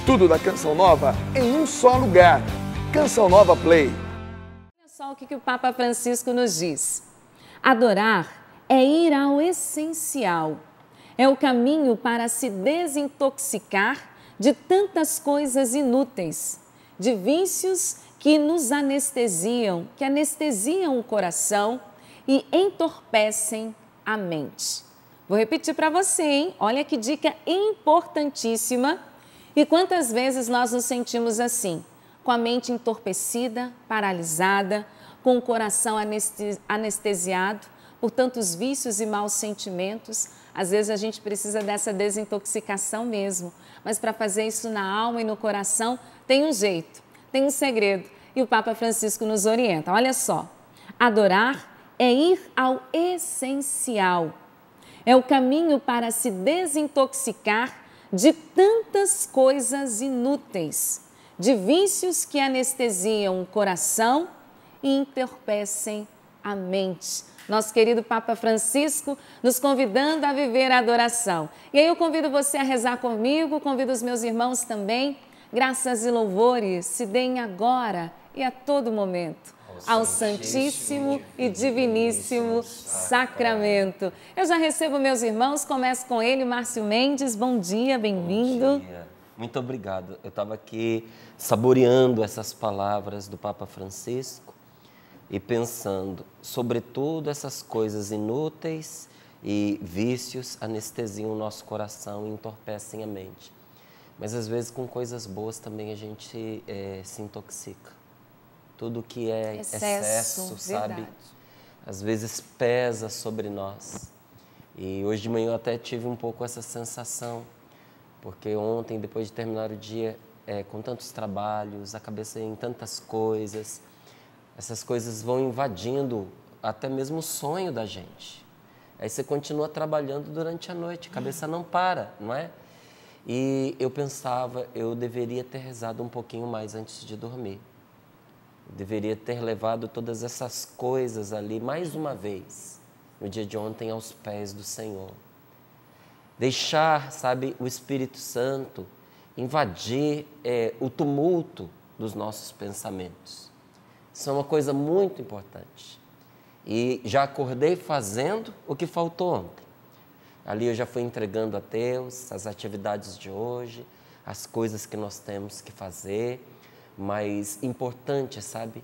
Tudo da Canção Nova em um só lugar. Canção Nova Play. Olha só o que o Papa Francisco nos diz. Adorar é ir ao essencial. É o caminho para se desintoxicar de tantas coisas inúteis, de vícios que nos anestesiam, que anestesiam o coração e entorpecem a mente. Vou repetir para você, hein? Olha que dica importantíssima. E quantas vezes nós nos sentimos assim, com a mente entorpecida, paralisada, com o coração anestesiado por tantos vícios e maus sentimentos. Às vezes a gente precisa dessa desintoxicação mesmo, mas para fazer isso na alma e no coração tem um jeito, tem um segredo e o Papa Francisco nos orienta. Olha só, adorar é ir ao essencial, é o caminho para se desintoxicar de tantas coisas inúteis, de vícios que anestesiam o coração e entorpecem a mente. Nosso querido Papa Francisco nos convidando a viver a adoração. E aí eu convido você a rezar comigo, convido os meus irmãos também. Graças e louvores se deem agora e a todo momento ao Santíssimo e Diviníssimo Sacramento. Eu já recebo meus irmãos, começo com ele, Márcio Mendes. Bom dia, bem-vindo. Bom dia. Muito obrigado. Eu estava aqui saboreando essas palavras do Papa Francisco e pensando, sobretudo, essas coisas inúteis e vícios anestesiam o nosso coração e entorpecem a mente. Mas, às vezes, com coisas boas também a gente se intoxica. Tudo que é excesso, sabe? Às vezes pesa sobre nós. E hoje de manhã eu até tive um pouco essa sensação, porque ontem, depois de terminar o dia com tantos trabalhos, a cabeça em tantas coisas, essas coisas vão invadindo até mesmo o sonho da gente. Aí você continua trabalhando durante a noite, a cabeça não para, não é? E eu pensava, eu deveria ter rezado um pouquinho mais antes de dormir. Eu deveria ter levado todas essas coisas ali, mais uma vez, no dia de ontem, aos pés do Senhor. Deixar, sabe, o Espírito Santo invadir o tumulto dos nossos pensamentos. Isso é uma coisa muito importante. E já acordei fazendo o que faltou ontem. Ali eu já fui entregando a Deus as atividades de hoje, as coisas que nós temos que fazer, mas importante, sabe,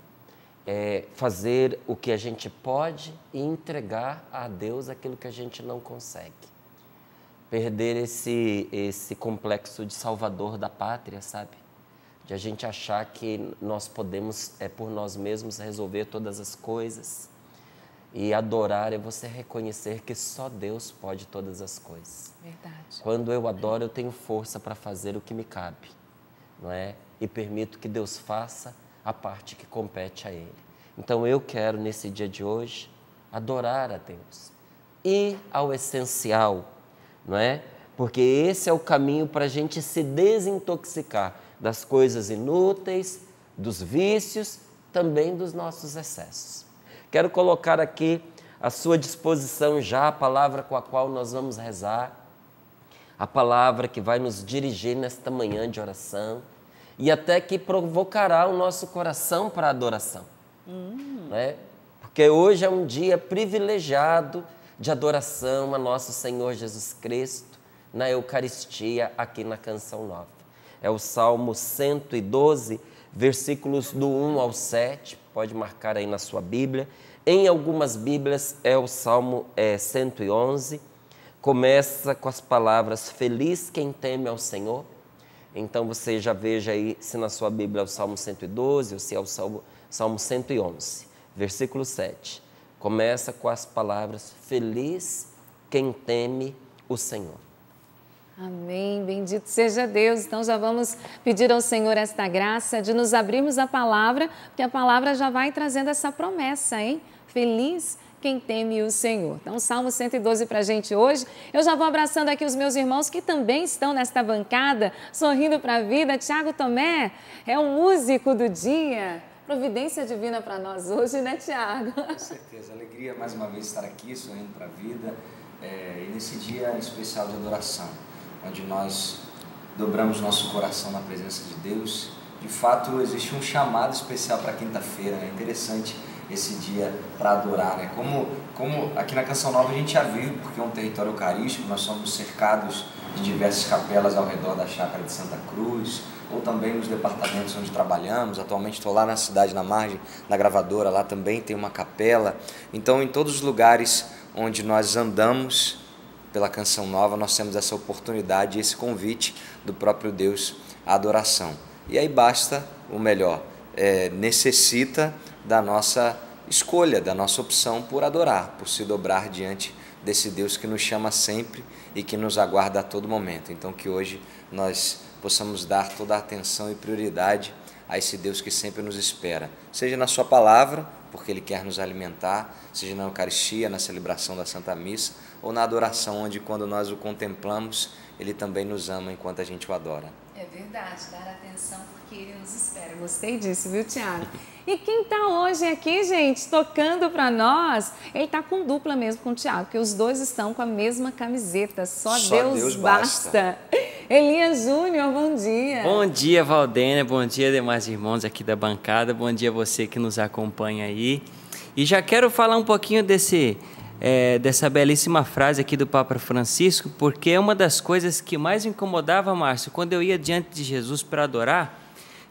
fazer o que a gente pode e entregar a Deus aquilo que a gente não consegue. Perder esse complexo de salvador da pátria, sabe? De a gente achar que nós podemos, por nós mesmos, resolver todas as coisas. E adorar é você reconhecer que só Deus pode todas as coisas. Verdade. Quando eu adoro, eu tenho força para fazer o que me cabe, não é? E permito que Deus faça a parte que compete a Ele. Então eu quero, nesse dia de hoje, adorar a Deus. Ir ao essencial, não é? Porque esse é o caminho para a gente se desintoxicar das coisas inúteis, dos vícios, também dos nossos excessos. Quero colocar aqui à sua disposição já a palavra com a qual nós vamos rezar, a palavra que vai nos dirigir nesta manhã de oração e até que provocará o nosso coração para a adoração. Né? Porque hoje é um dia privilegiado de adoração a nosso Senhor Jesus Cristo na Eucaristia aqui na Canção Nova. É o Salmo 112, versículos do 1 ao 7, pode marcar aí na sua Bíblia. Em algumas Bíblias é o Salmo 111, começa com as palavras feliz quem teme ao Senhor. Então você já veja aí se na sua Bíblia é o Salmo 112 ou se é o Salmo 111, versículo 7. Começa com as palavras feliz quem teme o Senhor. Amém, bendito seja Deus. Então já vamos pedir ao Senhor esta graça de nos abrirmos a palavra, porque a palavra já vai trazendo essa promessa, hein? Feliz quem teme o Senhor. Então, Salmo 112 para a gente hoje. Eu já vou abraçando aqui os meus irmãos que também estão nesta bancada, sorrindo para a vida. Tiago Tomé é o músico do dia. Providência divina para nós hoje, né, Tiago? Com certeza, alegria mais uma vez estar aqui, sorrindo para a vida, e nesse dia especial de adoração, onde nós dobramos nosso coração na presença de Deus. De fato, existe um chamado especial para quinta-feira, é interessante esse dia para adorar, né? Como aqui na Canção Nova a gente já viu, porque é um território eucarístico, nós somos cercados de diversas capelas ao redor da chácara de Santa Cruz, ou também nos departamentos onde trabalhamos. Atualmente estou lá na cidade, na margem da Gravadora, lá também tem uma capela. Então, em todos os lugares onde nós andamos pela Canção Nova, nós temos essa oportunidade, esse convite do próprio Deus à adoração. E aí basta, ou melhor, necessita da nossa escolha, da nossa opção por adorar, por se dobrar diante desse Deus que nos chama sempre e que nos aguarda a todo momento. Então que hoje nós possamos dar toda a atenção e prioridade a esse Deus que sempre nos espera, seja na sua palavra, porque Ele quer nos alimentar, seja na Eucaristia, na celebração da Santa Missa, ou na adoração, onde quando nós o contemplamos, Ele também nos ama enquanto a gente o adora. É verdade, dar atenção porque Ele nos espera. Gostei disso, viu, Tiago? E quem está hoje aqui, gente, tocando para nós, ele está com dupla mesmo com o Tiago, porque os dois estão com a mesma camiseta. Só Deus basta. Elias Júnior, bom dia. Bom dia, Valdênia. Bom dia, demais irmãos aqui da bancada. Bom dia a você que nos acompanha aí. E já quero falar um pouquinho dessa belíssima frase aqui do Papa Francisco, porque é uma das coisas que mais me incomodava, Márcio, quando eu ia diante de Jesus para adorar,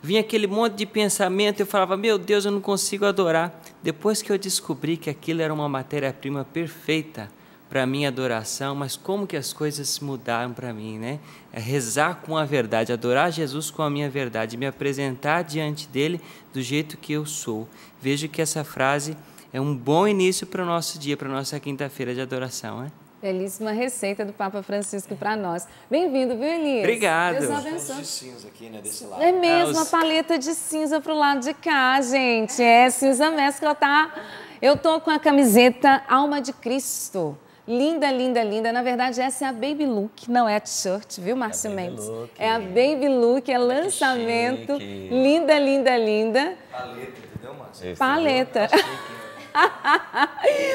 vinha aquele monte de pensamento, eu falava, meu Deus, eu não consigo adorar. Depois que eu descobri que aquilo era uma matéria-prima perfeita para a minha adoração, mas como que as coisas mudaram para mim, né? É rezar com a verdade, adorar Jesus com a minha verdade, me apresentar diante dele do jeito que eu sou. Vejo que essa frase é um bom início para o nosso dia, para a nossa quinta-feira de adoração, né? Belíssima receita do Papa Francisco para nós. Bem-vindo, viu, Elias? Obrigado. Deus abençoe. De cinza aqui, né, desse lado. É mesmo, a paleta de cinza pro lado de cá, gente. É cinza mescla, tá? Eu tô com a camiseta Alma de Cristo. Linda, linda, linda. Na verdade, essa é a Baby Look, não é a t-shirt, viu, Márcio Mendes? É a Baby Look, é lançamento. Linda, linda, linda. Paleta, entendeu, Márcio? Paleta.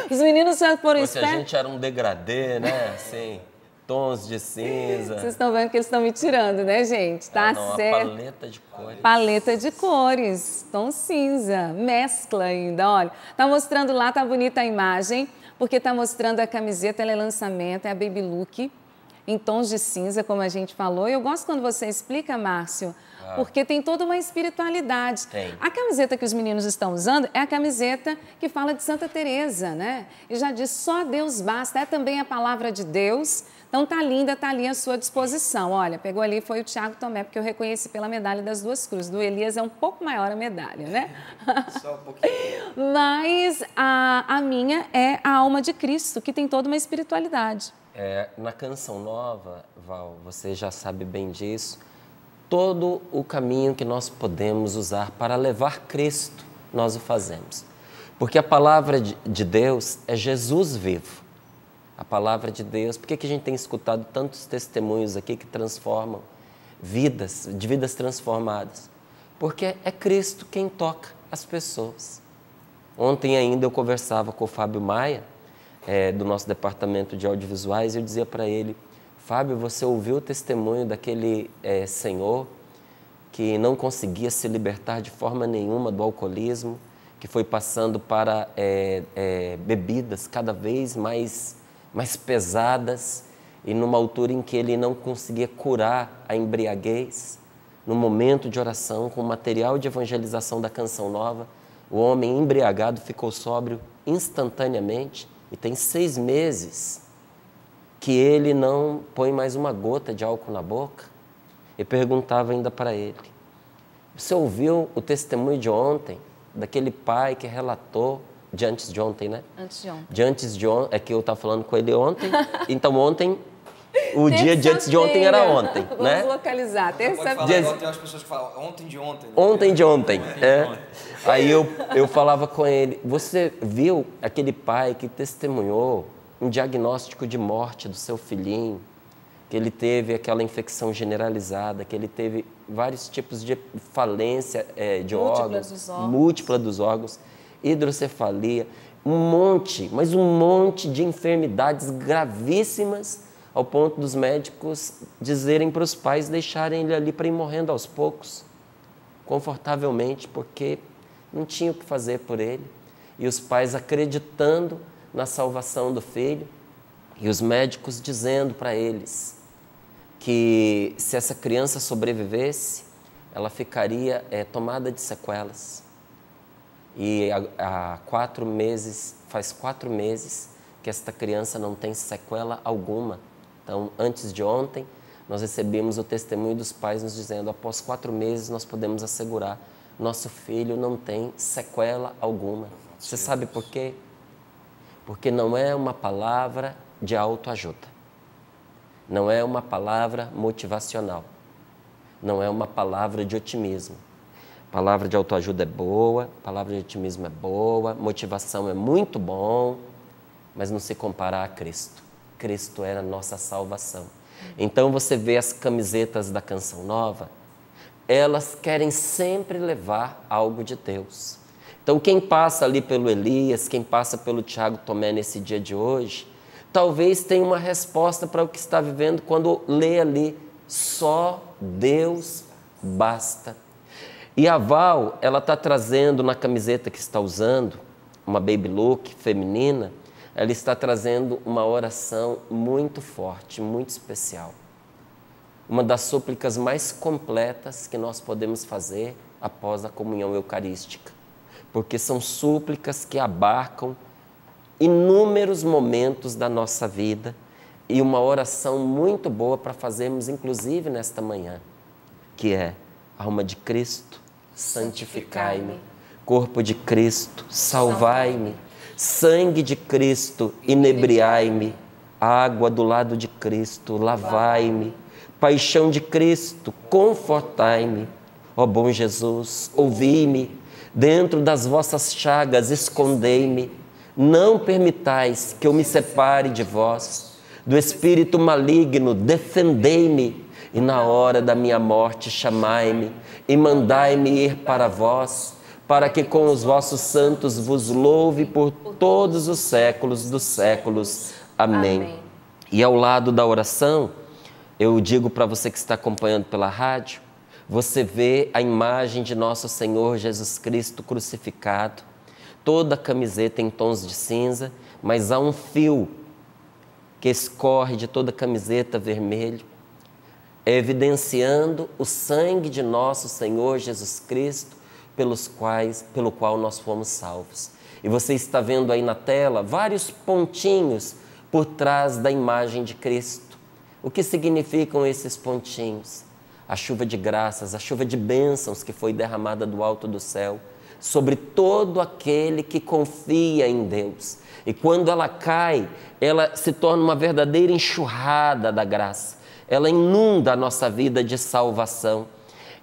Os meninos já foram espertos. A gente era um degradê, né? Assim, tons de cinza. Vocês estão vendo que eles estão me tirando, né, gente? Tá certo. A paleta de cores. Paleta de cores, tom cinza, mescla ainda, olha. Tá mostrando lá, tá bonita a imagem, porque tá mostrando a camiseta, ela é lançamento, é a Baby Look, em tons de cinza, como a gente falou. E eu gosto quando você explica, Márcio, porque tem toda uma espiritualidade. Tem. A camiseta que os meninos estão usando é a camiseta que fala de Santa Teresa, né? E já diz, só Deus basta, é também a palavra de Deus. Então tá linda, tá ali à sua disposição. Olha, pegou ali, foi o Tiago Tomé, porque eu reconheci pela medalha das duas cruzes. Do Elias é um pouco maior a medalha, né? Só um pouquinho. Mas a minha é a Alma de Cristo, que tem toda uma espiritualidade. Na Canção Nova, Val, você já sabe bem disso, todo o caminho que nós podemos usar para levar Cristo, nós o fazemos. Porque a palavra de Deus é Jesus vivo. A palavra de Deus, por que a gente tem escutado tantos testemunhos aqui que transformam vidas, de vidas transformadas? Porque é Cristo quem toca as pessoas. Ontem ainda eu conversava com o Fábio Maia, do nosso departamento de audiovisuais, e eu dizia para ele, Fábio, você ouviu o testemunho daquele senhor que não conseguia se libertar de forma nenhuma do alcoolismo, que foi passando para bebidas cada vez mais pesadas e numa altura em que ele não conseguia curar a embriaguez. No momento de oração, com o material de evangelização da Canção Nova, o homem embriagado ficou sóbrio instantaneamente e tem 6 meses que ele não põe mais uma gota de álcool na boca. E perguntava ainda para ele, você ouviu o testemunho de ontem, daquele pai que relatou, de antes de ontem, né? Antes de ontem. De antes de ontem, é que eu estava falando com ele ontem, então ontem, o dia de antes de ontem era ontem, né? Vamos localizar, terça-feira. Tem umas pessoas que falam ontem de ontem. Né? Ontem de ontem, Aí eu falava com ele, você viu aquele pai que testemunhou um diagnóstico de morte do seu filhinho, que ele teve aquela infecção generalizada, que ele teve vários tipos de falência de órgãos, múltipla dos órgãos, hidrocefalia, mas um monte de enfermidades gravíssimas, ao ponto dos médicos dizerem para os pais deixarem ele ali para ir morrendo aos poucos, confortavelmente, porque não tinha o que fazer por ele. E os pais acreditando na salvação do filho, e os médicos dizendo para eles que se essa criança sobrevivesse, ela ficaria tomada de sequelas. E faz 4 meses que esta criança não tem sequela alguma. Então, antes de ontem, nós recebemos o testemunho dos pais nos dizendo, após 4 meses nós podemos assegurar, nosso filho não tem sequela alguma. Você sabe por quê? Porque não é uma palavra de autoajuda, não é uma palavra motivacional, não é uma palavra de otimismo. Palavra de autoajuda é boa, palavra de otimismo é boa, motivação é muito bom, mas não se compara a Cristo. Cristo era a nossa salvação. Então você vê as camisetas da Canção Nova, elas querem sempre levar algo de Deus. Então quem passa ali pelo Elias, quem passa pelo Tiago Tomé nesse dia de hoje, talvez tenha uma resposta para o que está vivendo quando lê ali, só Deus basta. E a Val, ela está trazendo na camiseta que está usando, uma baby look feminina, ela está trazendo uma oração muito forte, muito especial. Uma das súplicas mais completas que nós podemos fazer após a comunhão eucarística. Porque são súplicas que abarcam inúmeros momentos da nossa vida e uma oração muito boa para fazermos, inclusive nesta manhã, que é: alma de Cristo, santificai-me, corpo de Cristo, salvai-me, sangue de Cristo, inebriai-me, água do lado de Cristo, lavai-me, paixão de Cristo, confortai-me. Ó bom Jesus, ouvi-me, dentro das vossas chagas escondei-me, não permitais que eu me separe de vós, do espírito maligno defendei-me, e na hora da minha morte chamai-me, e mandai-me ir para vós, para que com os vossos santos vos louve por todos os séculos dos séculos. Amém. E ao lado da oração, eu digo para você que está acompanhando pela rádio, você vê a imagem de nosso Senhor Jesus Cristo crucificado, toda a camiseta em tons de cinza, mas há um fio que escorre de toda a camiseta vermelho, evidenciando o sangue de nosso Senhor Jesus Cristo, pelo qual nós fomos salvos. E você está vendo aí na tela vários pontinhos por trás da imagem de Cristo. O que significam esses pontinhos? A chuva de graças, a chuva de bênçãos que foi derramada do alto do céu sobre todo aquele que confia em Deus. E quando ela cai, ela se torna uma verdadeira enxurrada da graça. Ela inunda a nossa vida de salvação.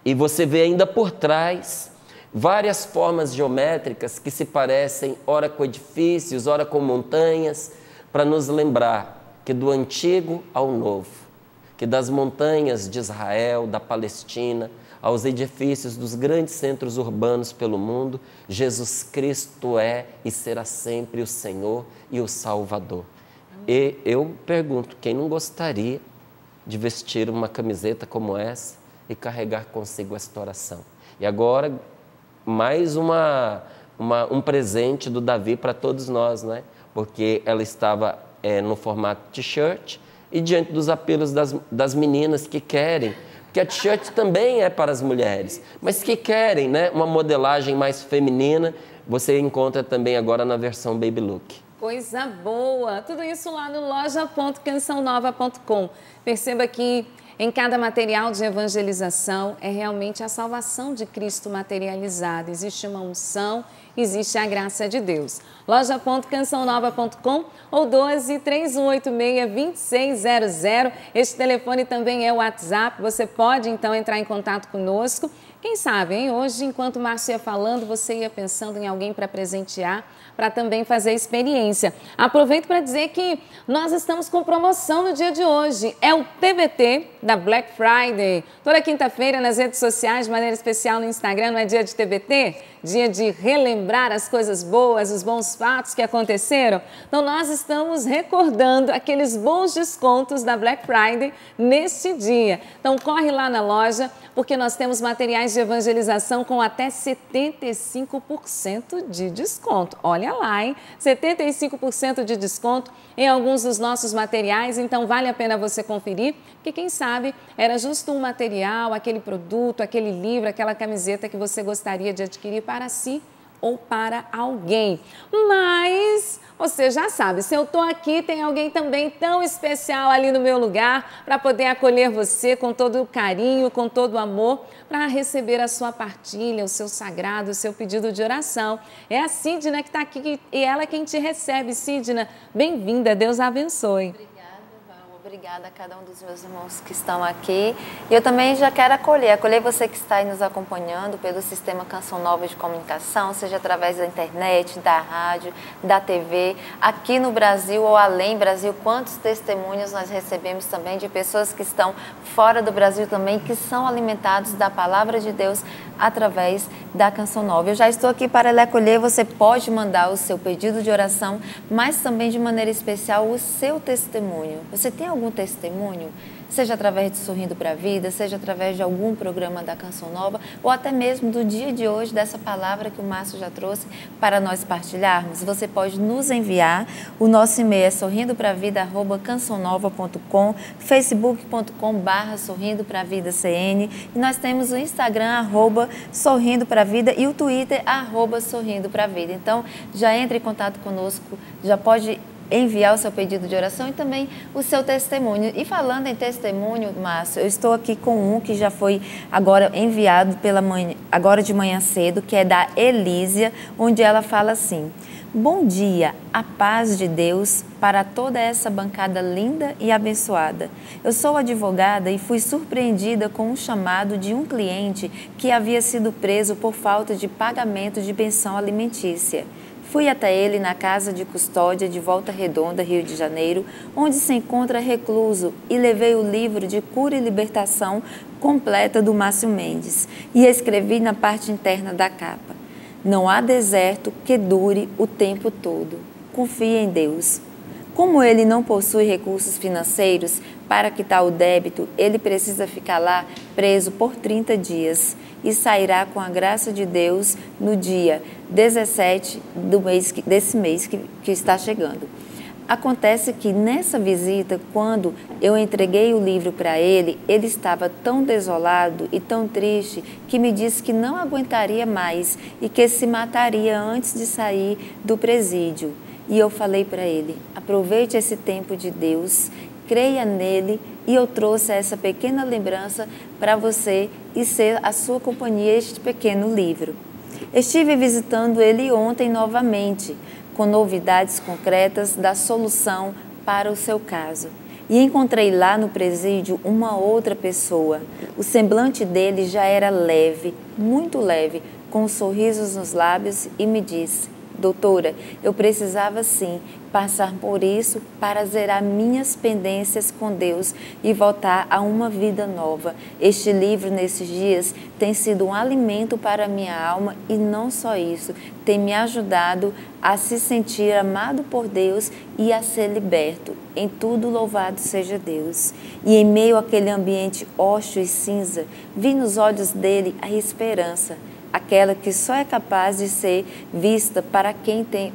E você vê ainda por trás várias formas geométricas que se parecem ora com edifícios, ora com montanhas, para nos lembrar que do antigo ao novo, que das montanhas de Israel, da Palestina, aos edifícios dos grandes centros urbanos pelo mundo, Jesus Cristo é e será sempre o Senhor e o Salvador. E eu pergunto, quem não gostaria de vestir uma camiseta como essa e carregar consigo esta oração? E agora, mais um presente do Davi para todos nós, né? Porque ela estava no formato t-shirt, e diante dos apelos das meninas que querem, porque a t-shirt também é para as mulheres, mas que querem, né, uma modelagem mais feminina, você encontra também agora na versão Baby Look. Coisa boa! Tudo isso lá no loja.cançãonova.com. Perceba que em cada material de evangelização é realmente a salvação de Cristo materializada. Existe uma unção, existe a graça de Deus. Loja.cançãonova.com ou 12-3186-2600. Este telefone também é o WhatsApp. Você pode então entrar em contato conosco. Quem sabe, hein? Hoje, enquanto o Márcio ia falando, você ia pensando em alguém para presentear, para também fazer a experiência. Aproveito para dizer que nós estamos com promoção no dia de hoje. É o TBT da Black Friday. Toda quinta-feira nas redes sociais, de maneira especial no Instagram, não é dia de TBT? Dia de relembrar as coisas boas, os bons fatos que aconteceram. Então, nós estamos recordando aqueles bons descontos da Black Friday neste dia. Então, corre lá na loja, porque nós temos materiais de evangelização com até 75% de desconto. Olha lá, hein? 75% de desconto em alguns dos nossos materiais, então vale a pena você conferir, porque quem sabe era justo um material, aquele produto, aquele livro, aquela camiseta que você gostaria de adquirir para si ou para alguém. Mas você já sabe, se eu estou aqui, tem alguém também tão especial ali no meu lugar para poder acolher você com todo o carinho, com todo o amor, para receber a sua partilha, o seu sagrado, o seu pedido de oração. É a Sidna que está aqui e ela é quem te recebe. Sidna, bem-vinda, Deus a abençoe. Obrigada a cada um dos meus irmãos que estão aqui. E eu também já quero acolher você que está aí nos acompanhando pelo Sistema Canção Nova de Comunicação, seja através da internet, da rádio, da TV, aqui no Brasil ou além Brasil. Quantos testemunhos nós recebemos também de pessoas que estão fora do Brasil também, que são alimentados da Palavra de Deus através da Canção Nova. Eu já estou aqui para lhe acolher. Você pode mandar o seu pedido de oração, mas também de maneira especial o seu testemunho. Você tem algum testemunho? Seja através de Sorrindo para a Vida, seja através de algum programa da Canção Nova, ou até mesmo do dia de hoje, dessa palavra que o Márcio já trouxe para nós partilharmos. Você pode nos enviar. O nosso e-mail é sorrindopravida@cançãonova.com, facebook.com/sorrindopravidacn, e nós temos o Instagram @sorrindopravida e o Twitter @sorrindopravida. Então, já entre em contato conosco, já pode enviar o seu pedido de oração e também o seu testemunho. E falando em testemunho, Márcio, eu estou aqui com um que já foi agora enviado agora de manhã cedo, que é da Elísia, onde ela fala assim: bom dia, a paz de Deus para toda essa bancada linda e abençoada. Eu sou advogada e fui surpreendida com um chamado de um cliente que havia sido preso por falta de pagamento de pensão alimentícia. Fui até ele na casa de custódia de Volta Redonda, Rio de Janeiro, onde se encontra recluso, e levei o livro de Cura e Libertação completa do Márcio Mendes e escrevi na parte interna da capa: não há deserto que dure o tempo todo. Confie em Deus. Como ele não possui recursos financeiros para quitar o débito, ele precisa ficar lá preso por 30 dias e sairá com a graça de Deus no dia 17 desse mês que está chegando. Acontece que nessa visita, quando eu entreguei o livro para ele, ele estava tão desolado e tão triste que me disse que não aguentaria mais e que se mataria antes de sair do presídio. E eu falei para ele: aproveite esse tempo de Deus, creia nele, e eu trouxe essa pequena lembrança para você e ser a sua companhia, este pequeno livro. Estive visitando ele ontem novamente, com novidades concretas da solução para o seu caso. E encontrei lá no presídio uma outra pessoa. O semblante dele já era leve, muito leve, com sorrisos nos lábios, e me disse: doutora, eu precisava sim passar por isso para zerar minhas pendências com Deus e voltar a uma vida nova. Este livro, nesses dias, tem sido um alimento para a minha alma e não só isso, tem me ajudado a se sentir amado por Deus e a ser liberto. Em tudo, louvado seja Deus. E em meio àquele ambiente hostil e cinza, vi nos olhos dele a esperança, aquela que só é capaz de ser vista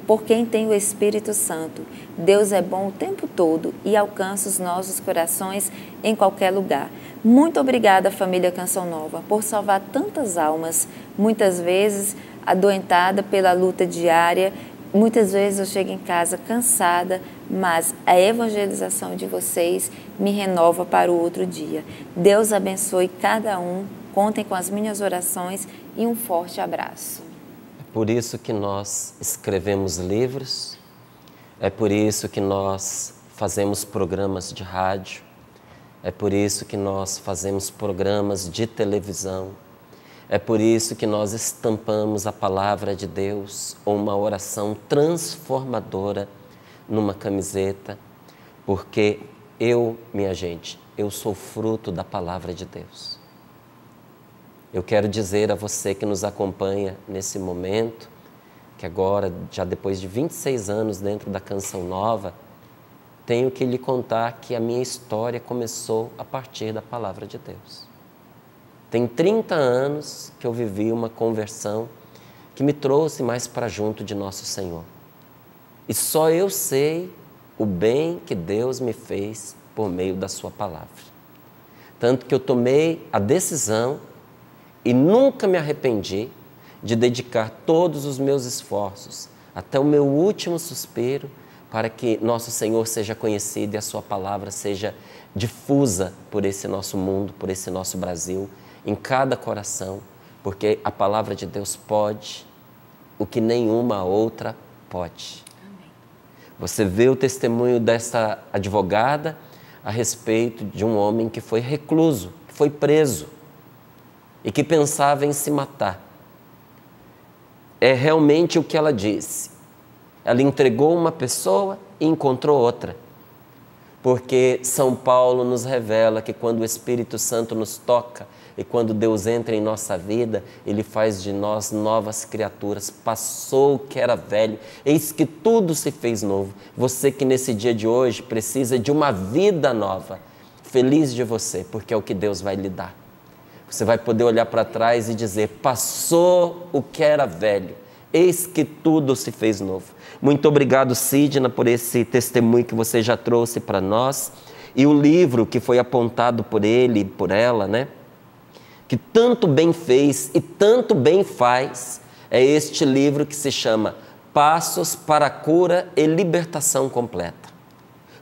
por quem tem o Espírito Santo. Deus é bom o tempo todo e alcança os nossos corações em qualquer lugar. Muito obrigada, família Canção Nova, por salvar tantas almas, muitas vezes adoentada pela luta diária. Muitas vezes eu chego em casa cansada, mas a evangelização de vocês me renova para o outro dia. Deus abençoe cada um. Contem com as minhas orações e um forte abraço. É por isso que nós escrevemos livros, é por isso que nós fazemos programas de rádio, é por isso que nós fazemos programas de televisão, É por isso que nós estampamos a palavra de Deus ou uma oração transformadora numa camiseta, porque eu, minha gente, eu sou fruto da palavra de Deus. Eu quero dizer a você que nos acompanha nesse momento, que agora, já depois de 26 anos dentro da Canção Nova, tenho que lhe contar que a minha história começou a partir da palavra de Deus. Tem 30 anos que eu vivi uma conversão que me trouxe mais para junto de nosso Senhor. E só eu sei o bem que Deus me fez por meio da sua palavra. Tanto que eu tomei a decisão e nunca me arrependi de dedicar todos os meus esforços, até o meu último suspiro, para que nosso Senhor seja conhecido e a sua palavra seja difusa por esse nosso mundo, por esse nosso Brasil, em cada coração, porque a palavra de Deus pode o que nenhuma outra pode. Amém. Você vê o testemunho dessa advogada a respeito de um homem que foi recluso, que foi preso e que pensava em se matar. É realmente o que ela disse. Ela entregou uma pessoa e encontrou outra. Porque São Paulo nos revela que quando o Espírito Santo nos toca e quando Deus entra em nossa vida, Ele faz de nós novas criaturas. Passou o que era velho, eis que tudo se fez novo. Você que nesse dia de hoje precisa de uma vida nova, feliz de você, porque é o que Deus vai lhe dar. Você vai poder olhar para trás e dizer, passou o que era velho, eis que tudo se fez novo. Muito obrigado, Sidna, por esse testemunho que você já trouxe para nós. E o livro que foi apontado por ele e por ela, né? Que tanto bem fez e tanto bem faz, é este livro que se chama Passos para a Cura e Libertação Completa.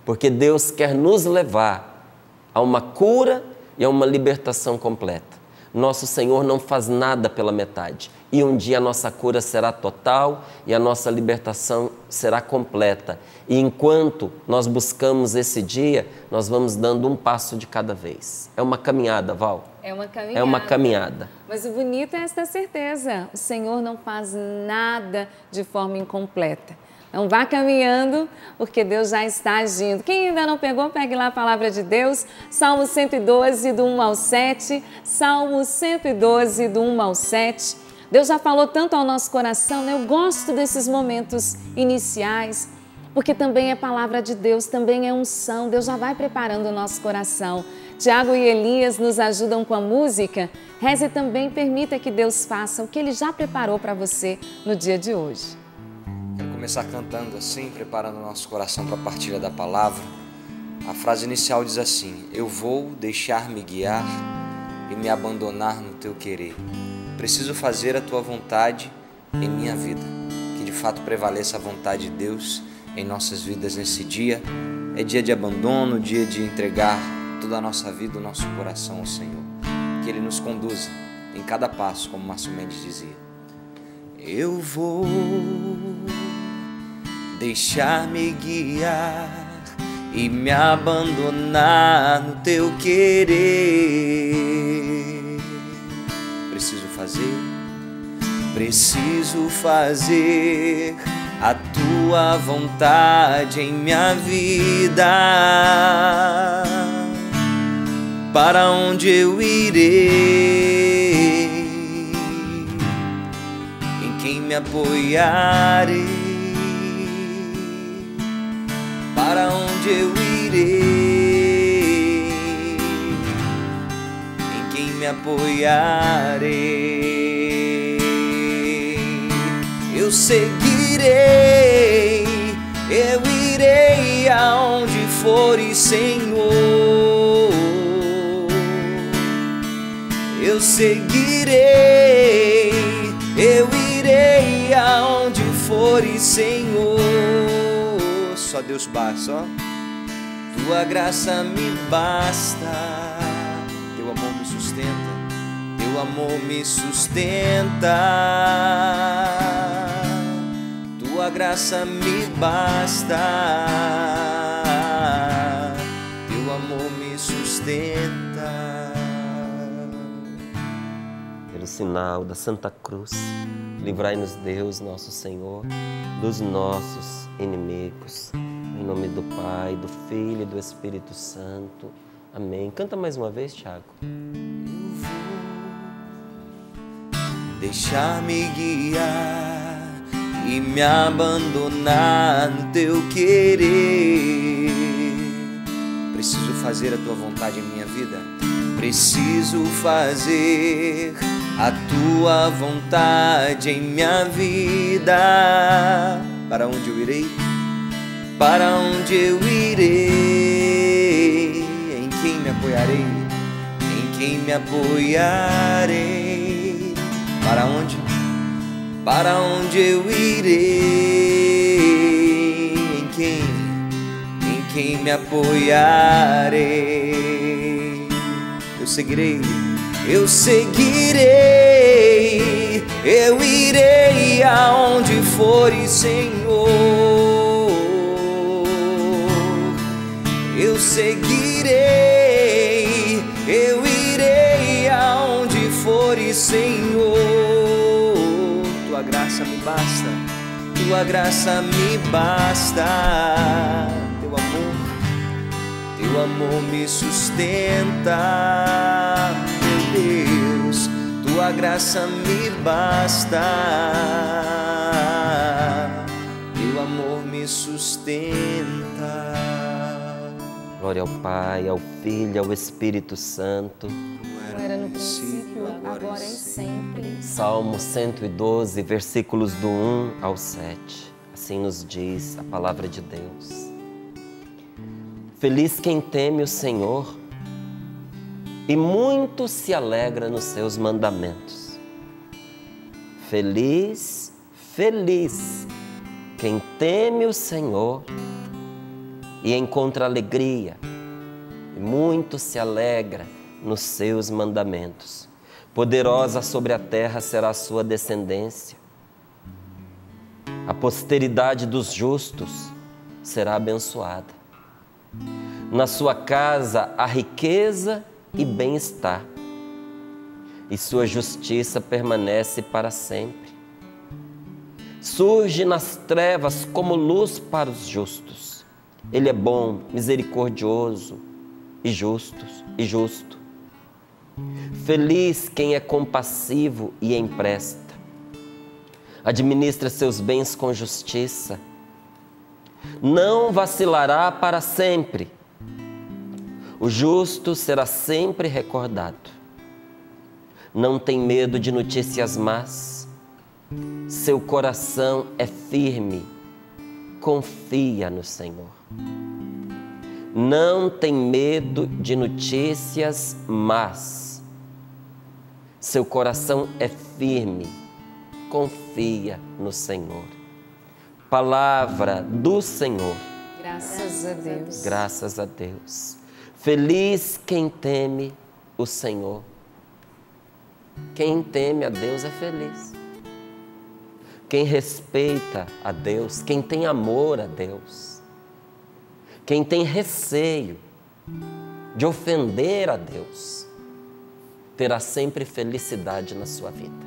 Porque Deus quer nos levar a uma cura e a uma libertação completa. Nosso Senhor não faz nada pela metade. E um dia a nossa cura será total e a nossa libertação será completa. E enquanto nós buscamos esse dia, nós vamos dando um passo de cada vez. É uma caminhada, Val? É uma caminhada. É uma caminhada. Mas o bonito é esta certeza. O Senhor não faz nada de forma incompleta. Não vá caminhando, porque Deus já está agindo. Quem ainda não pegou, pegue lá a palavra de Deus. Salmo 112, do 1 ao 7. Salmo 112, do 1 ao 7. Deus já falou tanto ao nosso coração, né? Eu gosto desses momentos iniciais, porque também é palavra de Deus, também é unção. Deus já vai preparando o nosso coração. Tiago e Elias nos ajudam com a música. Reze e também permita que Deus faça o que Ele já preparou para você no dia de hoje. Quero começar cantando assim, preparando o nosso coração para a partilha da palavra. A frase inicial diz assim: eu vou deixar-me guiar e me abandonar no teu querer. Preciso fazer a tua vontade em minha vida. Que de fato prevaleça a vontade de Deus em nossas vidas nesse dia. É dia de abandono, dia de entregar toda a nossa vida, o nosso coração ao Senhor. Que Ele nos conduza em cada passo, como Márcio Mendes dizia. Eu vou deixar-me guiar e me abandonar no teu querer. Preciso fazer a tua vontade em minha vida. Para onde eu irei? Em quem me apoiarei? Para onde eu irei? Em quem me apoiarei? Eu seguirei, eu irei aonde fores, Senhor. Eu seguirei, eu irei aonde fores, Senhor. Só Deus basta, ó. Tua graça me basta, teu amor me sustenta, teu amor me sustenta. Tua graça me basta, teu amor me sustenta. pelo sinal da Santa Cruz, livrai-nos Deus, nosso Senhor, dos nossos inimigos. Em nome do Pai, do Filho e do Espírito Santo. Amém. Canta mais uma vez, Tiago. Deixar-me guiar e me abandonar no teu querer. Preciso fazer a tua vontade em minha vida. Preciso fazer a tua vontade em minha vida. Para onde eu irei? Para onde eu irei? Em quem me apoiarei? Em quem me apoiarei? Para onde? Para onde eu irei? Em quem me apoiarei? Eu seguirei, eu seguirei, eu irei aonde fores, Senhor. Eu seguirei, eu irei aonde fores, Senhor. Tua graça me basta, tua graça me basta. Teu amor me sustenta, meu Deus. Tua graça me basta, teu amor me sustenta. Glória ao Pai, ao Filho e ao Espírito Santo. Como era no princípio, agora e sempre. Salmo 112, versículos do 1 ao 7. Assim nos diz a palavra de Deus. Feliz quem teme o Senhor e muito se alegra nos seus mandamentos. Feliz, feliz quem teme o Senhor e encontra alegria e muito se alegra nos seus mandamentos. Poderosa sobre a terra será a sua descendência. A posteridade dos justos será abençoada. Na sua casa há riqueza e bem-estar, e sua justiça permanece para sempre. Surge nas trevas como luz para os justos. Ele é bom, misericordioso e justo. Feliz quem é compassivo e empresta. Administra seus bens com justiça. Não vacilará para sempre. O justo será sempre recordado. Não tem medo de notícias más. Seu coração é firme. Confia no Senhor. Não tem medo de notícias más. Seu coração é firme. Confia no Senhor. Palavra do Senhor. Graças a Deus. Graças a Deus. Feliz quem teme o Senhor. Quem teme a Deus é feliz. Quem respeita a Deus, quem tem amor a Deus, quem tem receio de ofender a Deus, terá sempre felicidade na sua vida.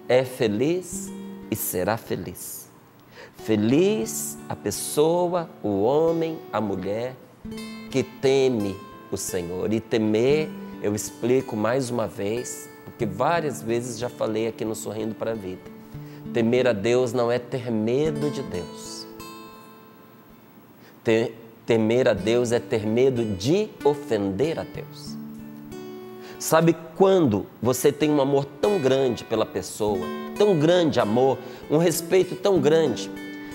É feliz e será feliz. Feliz a pessoa, o homem, a mulher que teme o Senhor. E temer, eu explico mais uma vez, porque várias vezes já falei aqui no Sorrindo para a Vida. Temer a Deus não é ter medo de Deus. Temer a Deus é ter medo de ofender a Deus. Sabe quando você tem um amor tão grande pela pessoa, tão grande amor, um respeito tão grande,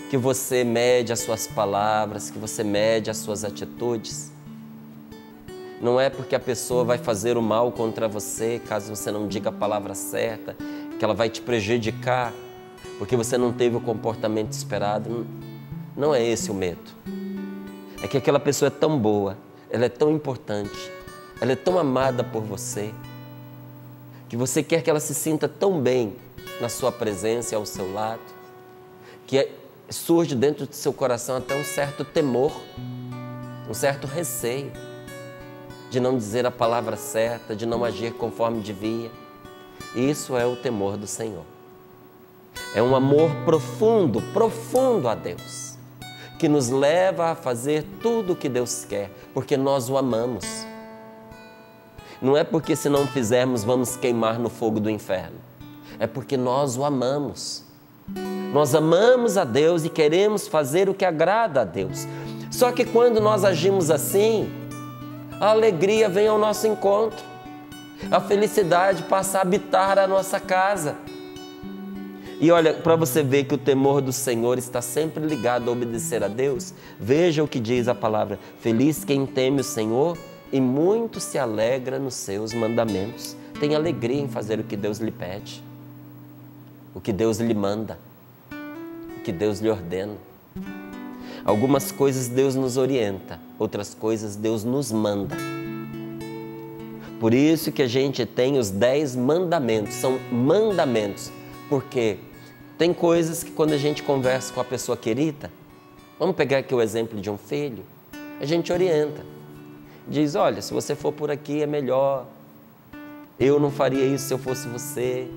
que você mede as suas palavras, que você mede as suas atitudes? Não é porque a pessoa vai fazer o mal contra você, caso você não diga a palavra certa, que ela vai te prejudicar, porque você não teve o comportamento esperado. Não é esse o medo. É que aquela pessoa é tão boa, ela é tão importante, ela é tão amada por você, que você quer que ela se sinta tão bem na sua presença e ao seu lado, que surge dentro do seu coração até um certo temor, um certo receio de não dizer a palavra certa, de não agir conforme devia. Isso é o temor do Senhor. É um amor profundo, profundo a Deus, que nos leva a fazer tudo o que Deus quer, porque nós o amamos. Não é porque se não fizermos vamos queimar no fogo do inferno. É porque nós o amamos. Nós amamos a Deus e queremos fazer o que agrada a Deus. Só que quando nós agimos assim, a alegria vem ao nosso encontro. A felicidade passa a habitar a nossa casa. E olha, para você ver que o temor do Senhor está sempre ligado a obedecer a Deus, veja o que diz a palavra: feliz quem teme o Senhor e muito se alegra nos seus mandamentos. Tem alegria em fazer o que Deus lhe pede, o que Deus lhe manda, o que Deus lhe ordena. Algumas coisas Deus nos orienta, outras coisas Deus nos manda. Por isso que a gente tem os 10 mandamentos, são mandamentos, porque tem coisas que quando a gente conversa com a pessoa querida, vamos pegar aqui o exemplo de um filho, a gente orienta, diz: olha, se você for por aqui é melhor, eu não faria isso se eu fosse você,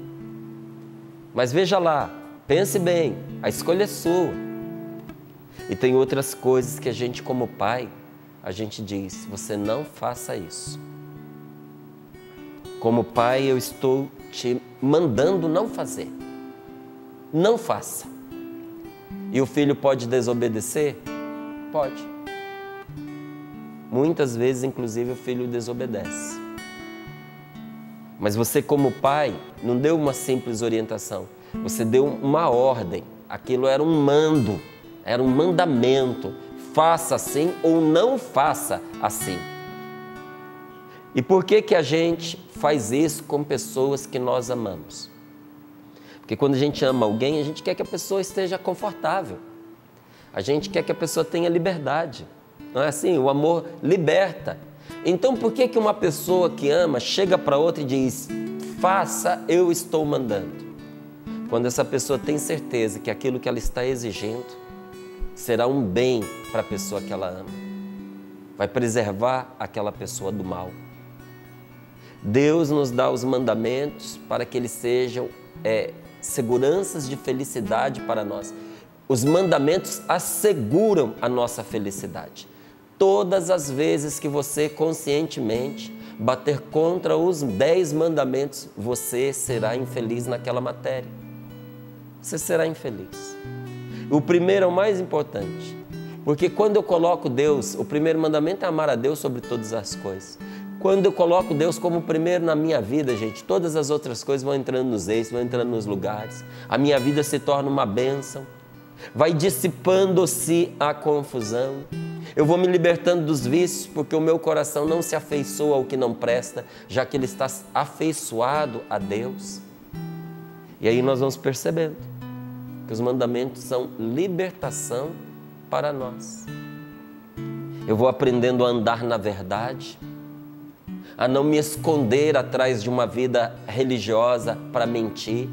mas veja lá, pense bem, a escolha é sua. E tem outras coisas que a gente como pai, a gente diz: você não faça isso. Como pai, eu estou te mandando não fazer. Não faça. E o filho pode desobedecer? Pode. Muitas vezes, inclusive, o filho desobedece. Mas você, como pai, não deu uma simples orientação. Você deu uma ordem. Aquilo era um mando, era um mandamento. Faça assim ou não faça assim. E por que a gente faz isso com pessoas que nós amamos? Porque quando a gente ama alguém, a gente quer que a pessoa esteja confortável. A gente quer que a pessoa tenha liberdade. Não é assim? O amor liberta. Então por que uma pessoa que ama chega para outra e diz: faça, eu estou mandando? Quando essa pessoa tem certeza que aquilo que ela está exigindo será um bem para a pessoa que ela ama. Vai preservar aquela pessoa do mal. Deus nos dá os mandamentos para que eles sejam seguranças de felicidade para nós. Os mandamentos asseguram a nossa felicidade. Todas as vezes que você conscientemente bater contra os 10 mandamentos, você será infeliz naquela matéria. Você será infeliz. O primeiro é o mais importante, porque quando eu coloco Deus, o primeiro mandamento é amar a Deus sobre todas as coisas. Quando eu coloco Deus como primeiro na minha vida, gente, todas as outras coisas vão entrando nos eixos, vão entrando nos lugares. A minha vida se torna uma bênção. Vai dissipando-se a confusão. Eu vou me libertando dos vícios, porque o meu coração não se afeiçoa ao que não presta, já que ele está afeiçoado a Deus. E aí nós vamos percebendo que os mandamentos são libertação para nós. Eu vou aprendendo a andar na verdade, a não me esconder atrás de uma vida religiosa para mentir,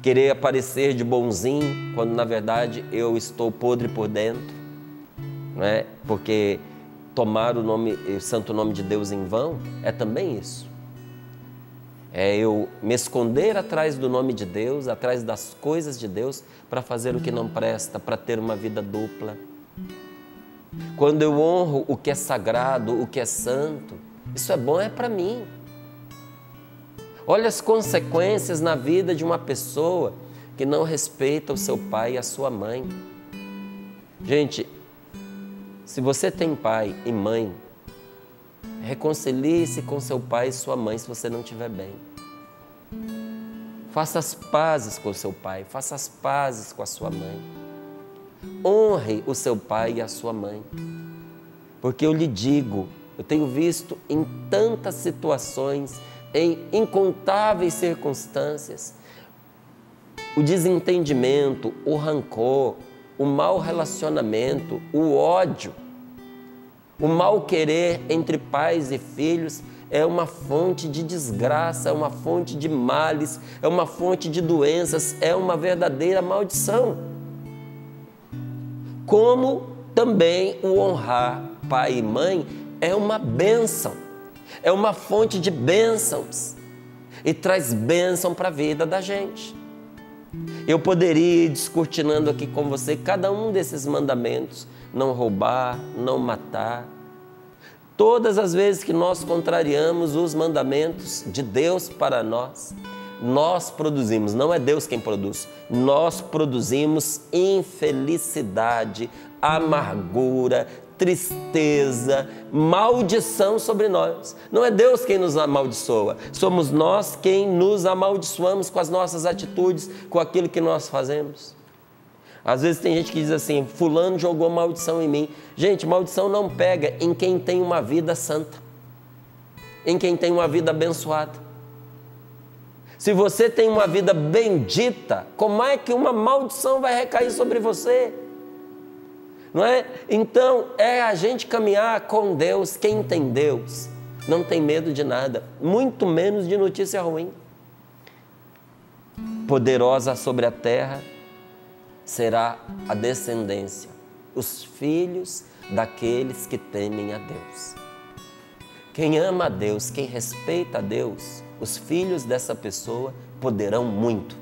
querer aparecer de bonzinho, quando na verdade eu estou podre por dentro, não é? Porque tomar o santo nome de Deus em vão é também isso. É eu me esconder atrás do nome de Deus, atrás das coisas de Deus, para fazer o que não presta, para ter uma vida dupla. Quando eu honro o que é sagrado, o que é santo, isso é bom, é para mim. Olha as consequências na vida de uma pessoa que não respeita o seu pai e a sua mãe. Gente, se você tem pai e mãe, reconcilie-se com seu pai e sua mãe se você não estiver bem. Faça as pazes com seu pai, faça as pazes com a sua mãe. Honre o seu pai e a sua mãe. Porque eu lhe digo, eu tenho visto em tantas situações, em incontáveis circunstâncias, o desentendimento, o rancor, o mau relacionamento, o ódio, o mal querer entre pais e filhos é uma fonte de desgraça, é uma fonte de males, é uma fonte de doenças, é uma verdadeira maldição. Como também o honrar pai e mãe é uma bênção, é uma fonte de bênçãos. e traz bênção para a vida da gente. Eu poderia ir descortinando aqui com você cada um desses mandamentos: não roubar, não matar. Todas as vezes que nós contrariamos os mandamentos de Deus para nós produzimos, não é Deus quem produz, nós produzimos infelicidade, amargura, tristeza, maldição sobre nós. Não é Deus quem nos amaldiçoa, somos nós quem nos amaldiçoamos com as nossas atitudes, com aquilo que nós fazemos. Às vezes tem gente que diz assim: fulano jogou maldição em mim. Gente, maldição não pega em quem tem uma vida santa, em quem tem uma vida abençoada. Se você tem uma vida bendita, como é que uma maldição vai recair sobre você? Não é? Então, é a gente caminhar com Deus. Quem tem Deus não tem medo de nada, muito menos de notícia ruim. Poderosa sobre a terra será a descendência, os filhos daqueles que temem a Deus. Quem ama a Deus, quem respeita a Deus, os filhos dessa pessoa poderão muito,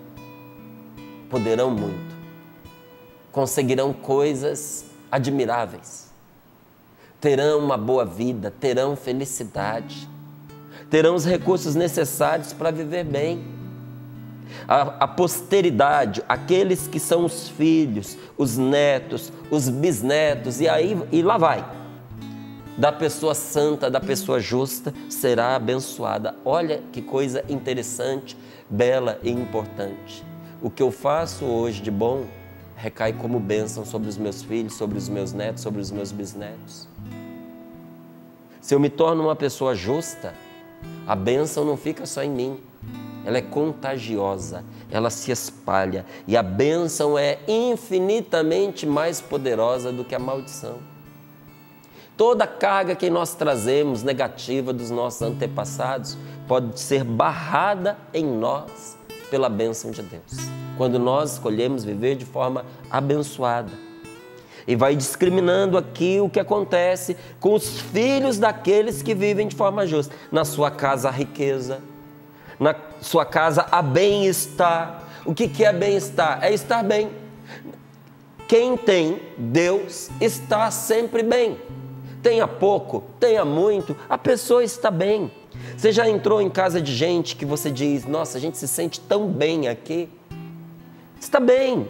conseguirão coisas admiráveis, terão uma boa vida, terão felicidade, terão os recursos necessários para viver bem. A posteridade, aqueles que são os filhos, os netos, os bisnetos, e lá vai, da pessoa santa, da pessoa justa, será abençoada. Olha que coisa interessante, bela e importante. O que eu faço hoje de bom recai como bênção sobre os meus filhos, sobre os meus netos, sobre os meus bisnetos. Se eu me torno uma pessoa justa, a bênção não fica só em mim, ela é contagiosa, ela se espalha, e a bênção é infinitamente mais poderosa do que a maldição. Toda a carga que nós trazemos negativa dos nossos antepassados pode ser barrada em nós pela bênção de Deus, quando nós escolhemos viver de forma abençoada. E vai discriminando aqui o que acontece com os filhos daqueles que vivem de forma justa. Na sua casa há riqueza, na sua casa há bem-estar. O que é bem-estar? É estar bem. Quem tem Deus está sempre bem. Tenha pouco, tenha muito, a pessoa está bem. Você já entrou em casa de gente que você diz: nossa, a gente se sente tão bem aqui? Está bem.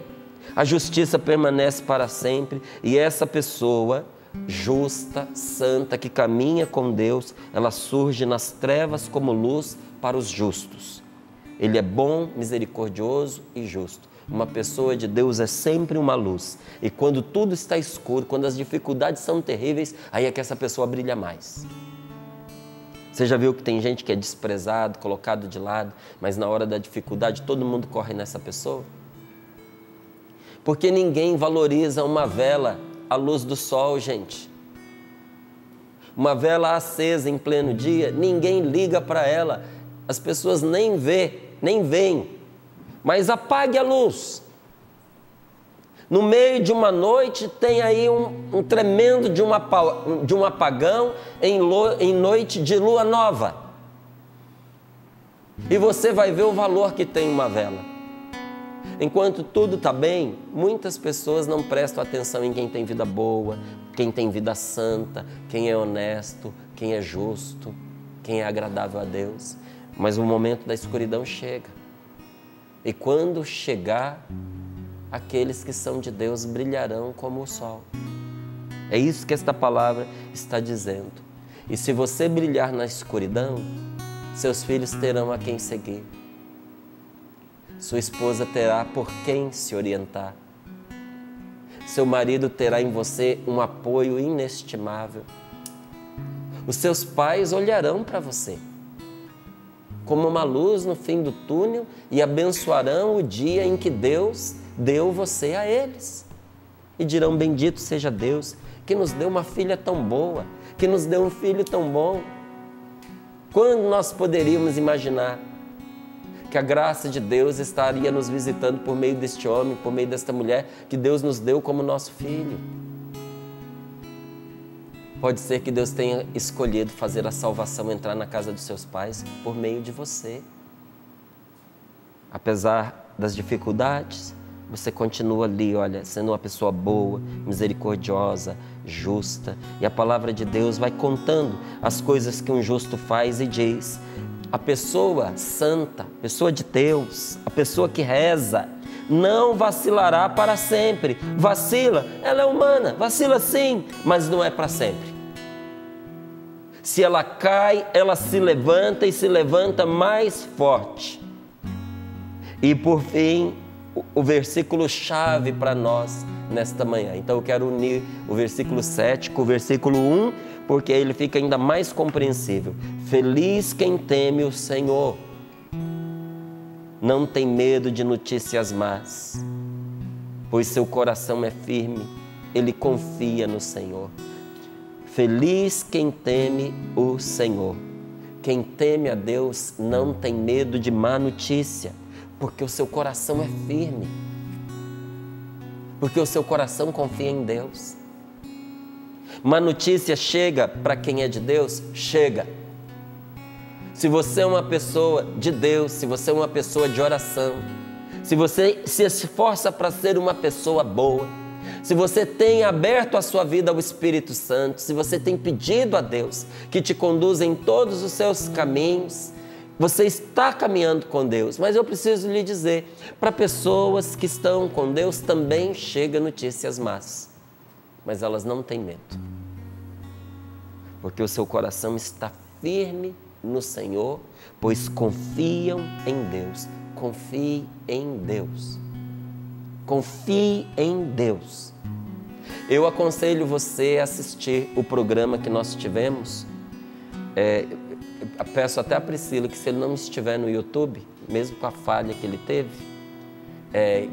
A justiça permanece para sempre, e essa pessoa justa, santa, que caminha com Deus, ela surge nas trevas como luz para os justos. Ele é bom, misericordioso e justo. Uma pessoa de Deus é sempre uma luz. E quando tudo está escuro, quando as dificuldades são terríveis, aí é que essa pessoa brilha mais. Você já viu que tem gente que é desprezado, colocado de lado, mas na hora da dificuldade todo mundo corre nessa pessoa? Porque ninguém valoriza uma vela à luz do sol, gente. Uma vela acesa em pleno dia, ninguém liga para ela. As pessoas nem veem. Mas apague a luz. No meio de uma noite tem aí um tremendo de um apagão em noite de lua nova. E você vai ver o valor que tem uma vela. Enquanto tudo está bem, muitas pessoas não prestam atenção em quem tem vida boa, quem tem vida santa, quem é honesto, quem é justo, quem é agradável a Deus. Mas o momento da escuridão chega. E quando chegar, aqueles que são de Deus brilharão como o sol. É isso que esta palavra está dizendo. E se você brilhar na escuridão, seus filhos terão a quem seguir. Sua esposa terá por quem se orientar. Seu marido terá em você um apoio inestimável. Os seus pais olharão para você como uma luz no fim do túnel e abençoarão o dia em que Deus deu você a eles. E dirão: bendito seja Deus, que nos deu uma filha tão boa, que nos deu um filho tão bom. Quando nós poderíamos imaginar que a graça de Deus estaria nos visitando por meio deste homem, por meio desta mulher que Deus nos deu como nosso filho? Pode ser que Deus tenha escolhido fazer a salvação entrar na casa dos seus pais por meio de você. Apesar das dificuldades, você continua ali, olha, sendo uma pessoa boa, misericordiosa, justa. E a palavra de Deus vai contando as coisas que um justo faz e diz. A pessoa santa, a pessoa de Deus, a pessoa que reza, não vacilará para sempre. Vacila, ela é humana, vacila sim, mas não é para sempre. Se ela cai, ela se levanta e se levanta mais forte. E por fim, o versículo chave para nós nesta manhã. Então eu quero unir o versículo 7 com o versículo 1, porque ele fica ainda mais compreensível. Feliz quem teme o Senhor, não tem medo de notícias más, pois seu coração é firme, ele confia no Senhor. Feliz quem teme o Senhor. Quem teme a Deus não tem medo de má notícia, porque o seu coração é firme, porque o seu coração confia em Deus. Má notícia chega para quem é de Deus? Chega. Se você é uma pessoa de Deus, se você é uma pessoa de oração, se você se esforça para ser uma pessoa boa, se você tem aberto a sua vida ao Espírito Santo, se você tem pedido a Deus que te conduza em todos os seus caminhos, você está caminhando com Deus. Mas eu preciso lhe dizer, para pessoas que estão com Deus também chegam notícias más, mas elas não têm medo, porque o seu coração está firme no Senhor, pois confiam em Deus. Confie em Deus. Confie em Deus. Eu aconselho você a assistir o programa que nós tivemos. Peço até a Priscila que, se ele não estiver no YouTube, mesmo com a falha que ele teve,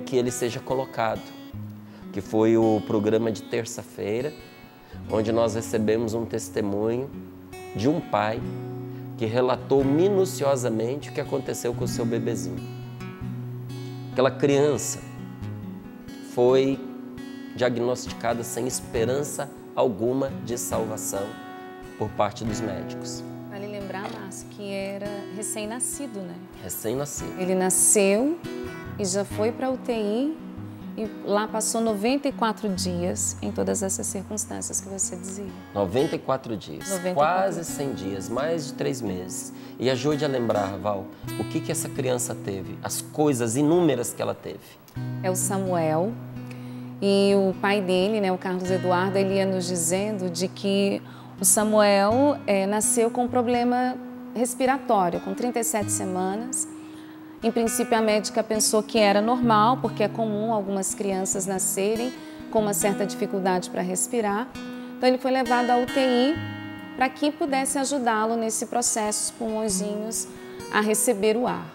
que ele seja colocado, que foi o programa de terça-feira, onde nós recebemos um testemunho de um pai que relatou minuciosamente o que aconteceu com o seu bebezinho. Aquela criança foi diagnosticada sem esperança alguma de salvação por parte dos médicos. Vale lembrar, Márcio, que era recém-nascido, né? Recém-nascido. Ele nasceu e já foi para a UTI e lá passou 94 dias em todas essas circunstâncias que você dizia. 94 dias, 94. Quase 100 dias, mais de 3 meses. E ajude a lembrar, Val, o que essa criança teve, as coisas inúmeras que ela teve. É o Samuel, e o pai dele, né, o Carlos Eduardo, ele ia nos dizendo de que o Samuel nasceu com um problema respiratório, com 37 semanas. Em princípio, a médica pensou que era normal, porque é comum algumas crianças nascerem com uma certa dificuldade para respirar. Então, ele foi levado à UTI para que pudesse ajudá-lo nesse processo, os pulmõezinhos a receber o ar.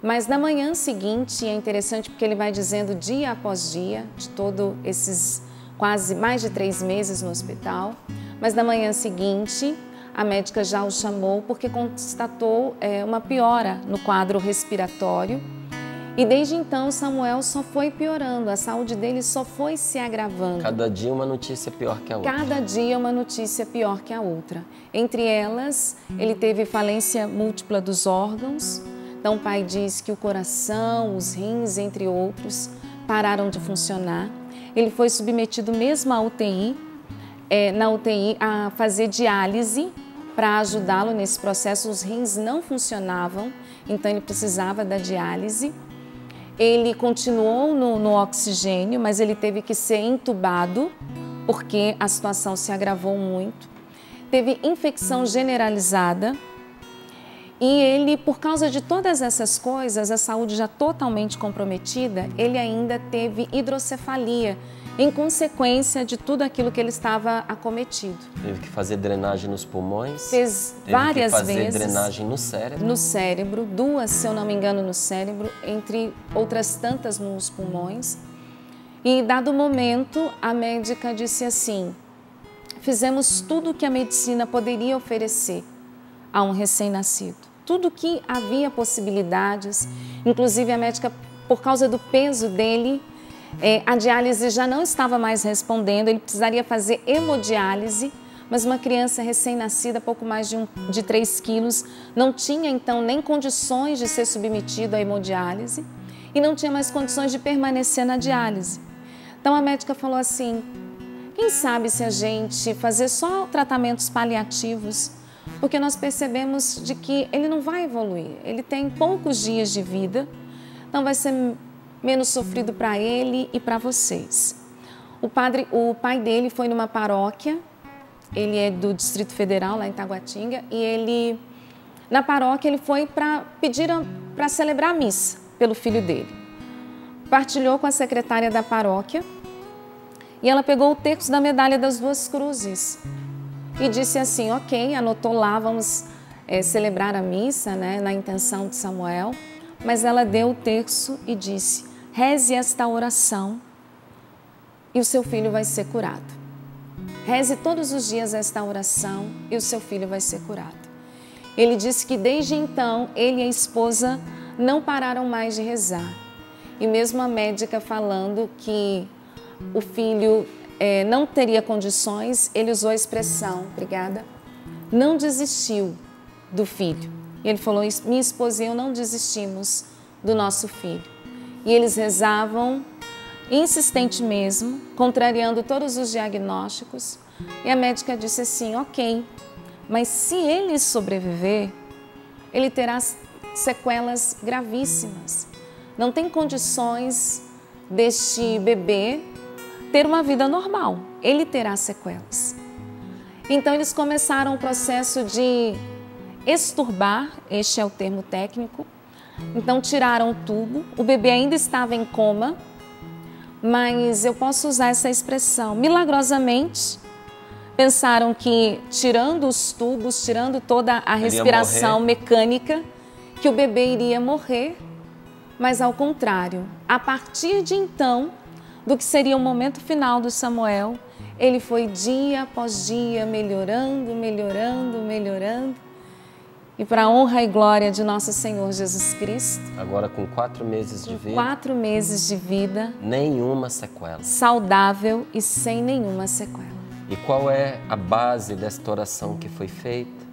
Mas na manhã seguinte, é interessante porque ele vai dizendo dia após dia, de todos esses quase mais de 3 meses no hospital, mas na manhã seguinte, a médica já o chamou porque constatou uma piora no quadro respiratório. E desde então, Samuel só foi piorando, a saúde dele só foi se agravando. Cada dia uma notícia pior que a outra. Cada dia uma notícia pior que a outra. Entre elas, ele teve falência múltipla dos órgãos. Então, o pai diz que o coração, os rins, entre outros, pararam de funcionar. Ele foi submetido mesmo à UTI, na UTI, a fazer diálise para ajudá-lo nesse processo. Os rins não funcionavam, então ele precisava da diálise. Ele continuou no oxigênio, mas ele teve que ser entubado porque a situação se agravou muito. Teve infecção generalizada e ele, por causa de todas essas coisas, a saúde já totalmente comprometida, ele ainda teve hidrocefalia em consequência de tudo aquilo que ele estava acometido. Teve que fazer drenagem nos pulmões. Fez várias vezes. Teve que fazer drenagem no cérebro. No cérebro, 2, se eu não me engano, no cérebro, entre outras tantas nos pulmões. E, dado o momento, a médica disse assim: fizemos tudo o que a medicina poderia oferecer a um recém-nascido. Tudo que havia possibilidades, inclusive a médica, por causa do peso dele, a diálise já não estava mais respondendo, ele precisaria fazer hemodiálise mas uma criança recém-nascida, pouco mais de 3 quilos, não tinha então nem condições de ser submetido à hemodiálise e não tinha mais condições de permanecer na diálise. Então a médica falou assim, quem sabe se a gente fazer só tratamentos paliativos, porque nós percebemos de que ele não vai evoluir, ele tem poucos dias de vida, então vai ser menos sofrido para ele e para vocês. O pai dele foi numa paróquia, ele é do Distrito Federal, lá em Taguatinga, e na paróquia ele foi para pedir para celebrar a missa pelo filho dele. Partilhou com a secretária da paróquia e ela pegou o terço da medalha das 2 cruzes e disse assim, ok, anotou lá, vamos celebrar a missa, né, na intenção de Samuel, mas ela deu o terço e disse, reze esta oração e o seu filho vai ser curado. Reze todos os dias esta oração e o seu filho vai ser curado. Ele disse que desde então ele e a esposa não pararam mais de rezar. E mesmo a médica falando que o filho não teria condições, ele usou a expressão, obrigada, não desistiu do filho. E ele falou, minha esposa e eu não desistimos do nosso filho. E eles rezavam insistente mesmo, contrariando todos os diagnósticos. E a médica disse assim, ok, mas se ele sobreviver, ele terá sequelas gravíssimas. Não tem condições deste bebê ter uma vida normal, ele terá sequelas. Então eles começaram o processo de extubar, este é o termo técnico. Então tiraram o tubo, o bebê ainda estava em coma, mas eu posso usar essa expressão, milagrosamente, pensaram que tirando os tubos, tirando toda a respiração mecânica, que o bebê iria morrer, mas ao contrário, a partir de então, do que seria o momento final do Samuel, ele foi dia após dia melhorando, melhorando, melhorando, e para a honra e glória de nosso Senhor Jesus Cristo. Agora com 4 meses de vida. 4 meses de vida. Nenhuma sequela. Saudável e sem nenhuma sequela. E qual é a base desta oração que foi feita?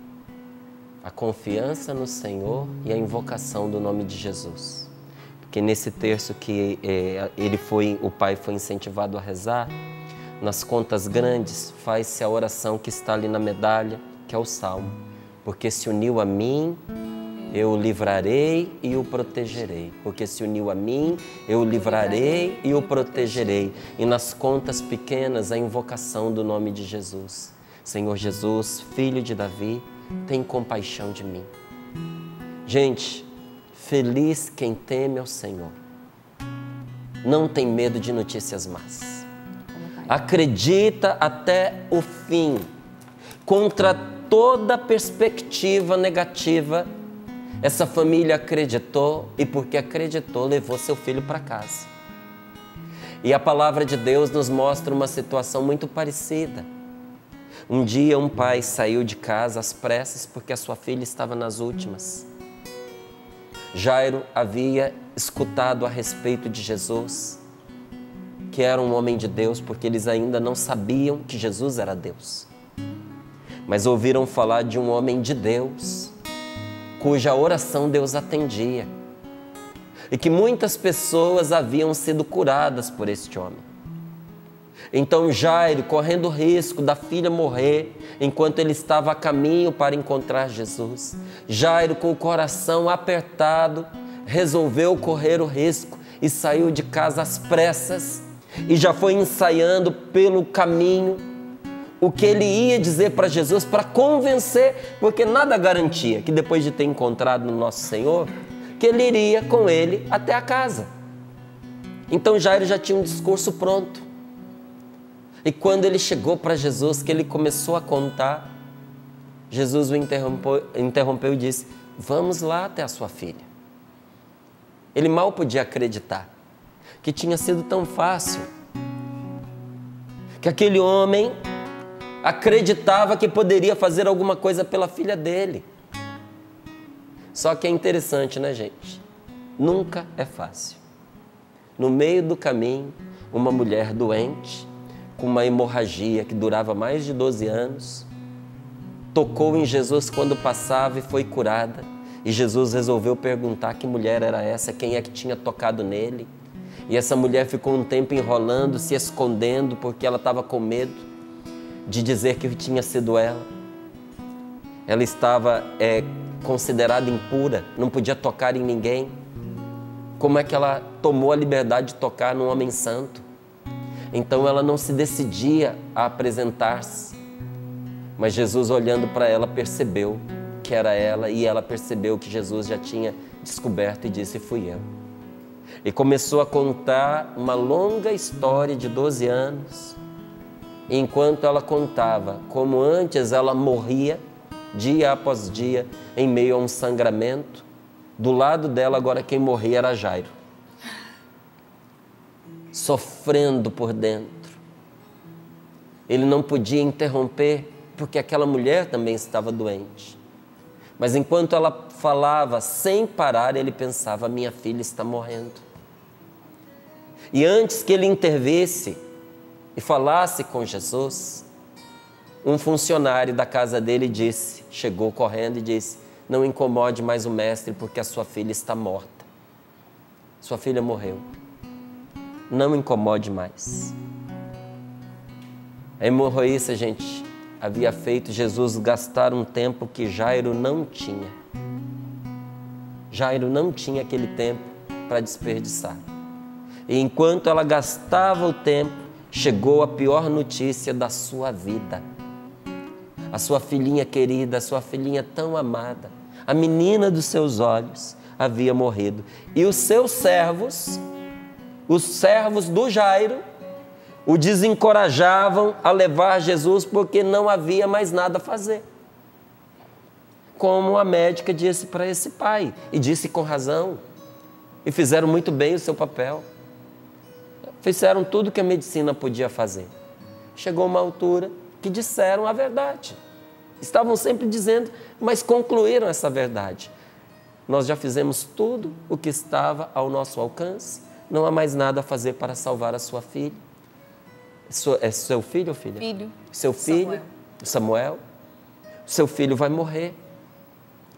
A confiança no Senhor e a invocação do nome de Jesus. Porque nesse terço que o pai foi incentivado a rezar, nas contas grandes, faz-se a oração que está ali na medalha, que é o Salmo. Porque se uniu a mim, eu o livrarei e o protegerei. Porque se uniu a mim, eu o livrarei e o protegerei. E nas contas pequenas, a invocação do nome de Jesus. Senhor Jesus, filho de Davi, tem compaixão de mim. Gente, feliz quem teme ao Senhor. Não tem medo de notícias más. Acredita até o fim. Contra toda perspectiva negativa, essa família acreditou e porque acreditou, levou seu filho para casa. E a palavra de Deus nos mostra uma situação muito parecida. Um dia um pai saiu de casa às pressas porque a sua filha estava nas últimas. Jairo havia escutado a respeito de Jesus, que era um homem de Deus, porque eles ainda não sabiam que Jesus era Deus. Mas ouviram falar de um homem de Deus, cuja oração Deus atendia, e que muitas pessoas haviam sido curadas por este homem. Então Jairo, correndo o risco da filha morrer, enquanto ele estava a caminho para encontrar Jesus, Jairo, com o coração apertado, resolveu correr o risco e saiu de casa às pressas, e já foi ensaiando pelo caminho o que ele ia dizer para Jesus, para convencer, porque nada garantia que depois de ter encontrado no nosso Senhor, que ele iria com ele até a casa. Então Jairo já tinha um discurso pronto. E quando ele chegou para Jesus, que ele começou a contar, Jesus o interrompeu e disse, vamos lá até a sua filha. Ele mal podia acreditar que tinha sido tão fácil, que aquele homem acreditava que poderia fazer alguma coisa pela filha dele. Só que é interessante, né, gente? Nunca é fácil. No meio do caminho, uma mulher doente, com uma hemorragia que durava mais de 12 anos, tocou em Jesus quando passava e foi curada. E Jesus resolveu perguntar que mulher era essa, quem é que tinha tocado nele. E essa mulher ficou um tempo enrolando, se escondendo, porque ela estava com medo de dizer que tinha sido ela. Ela estava considerada impura, não podia tocar em ninguém. Como é que ela tomou a liberdade de tocar num homem santo? Então ela não se decidia a apresentar-se. Mas Jesus, olhando para ela, percebeu que era ela, e ela percebeu que Jesus já tinha descoberto e disse: fui eu. E começou a contar uma longa história de 12 anos, enquanto ela contava como antes ela morria, dia após dia, em meio a um sangramento. Do lado dela agora quem morria era Jairo, sofrendo por dentro. Ele não podia interromper, porque aquela mulher também estava doente. Mas enquanto ela falava sem parar, ele pensava: minha filha está morrendo. E antes que ele intervisse e falasse com Jesus, um funcionário da casa dele chegou correndo e disse: não incomode mais o mestre, porque a sua filha está morta. Sua filha morreu. Não incomode mais. A hemorroíça, gente, havia feito Jesus gastar um tempo que Jairo não tinha. Jairo não tinha aquele tempo para desperdiçar. E enquanto ela gastava o tempo, chegou a pior notícia da sua vida. A sua filhinha querida, a sua filhinha tão amada, a menina dos seus olhos, havia morrido. E os seus servos, os servos do Jairo, o desencorajavam a levar Jesus porque não havia mais nada a fazer. Como a médica disse para esse pai, e disse com razão, e fizeram muito bem o seu papel. Fizeram tudo que a medicina podia fazer. Chegou uma altura que disseram a verdade. Estavam sempre dizendo, mas concluíram essa verdade. Nós já fizemos tudo o que estava ao nosso alcance, não há mais nada a fazer para salvar a sua filha. É seu filho ou filha? Filho. Seu filho, Samuel. Seu filho vai morrer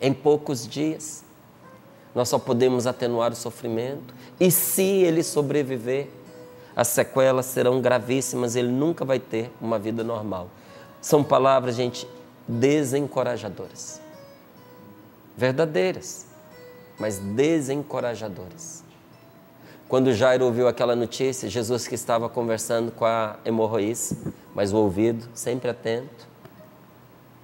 em poucos dias. Nós só podemos atenuar o sofrimento. E se ele sobreviver, as sequelas serão gravíssimas, ele nunca vai ter uma vida normal. São palavras, gente, desencorajadoras. Verdadeiras, mas desencorajadoras. Quando Jairo ouviu aquela notícia, Jesus que estava conversando com a hemorroíça, mas o ouvido sempre atento.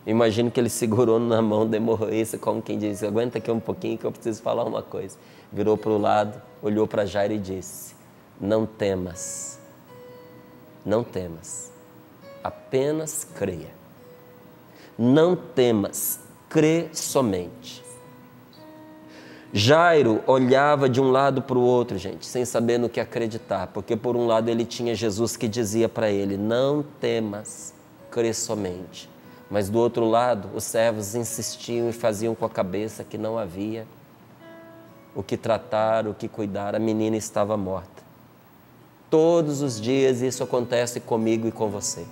Imagino que ele segurou na mão da hemorroíça, como quem diz: aguenta aqui um pouquinho que eu preciso falar uma coisa. Virou para o lado, olhou para Jairo e disse: não temas, não temas, apenas creia. Não temas, crê somente. Jairo olhava de um lado para o outro, gente, sem saber no que acreditar, porque por um lado ele tinha Jesus que dizia para ele: não temas, crê somente. Mas do outro lado, os servos insistiam e faziam com a cabeça que não havia o que tratar, o que cuidar, a menina estava morta. Todos os dias isso acontece comigo e com você.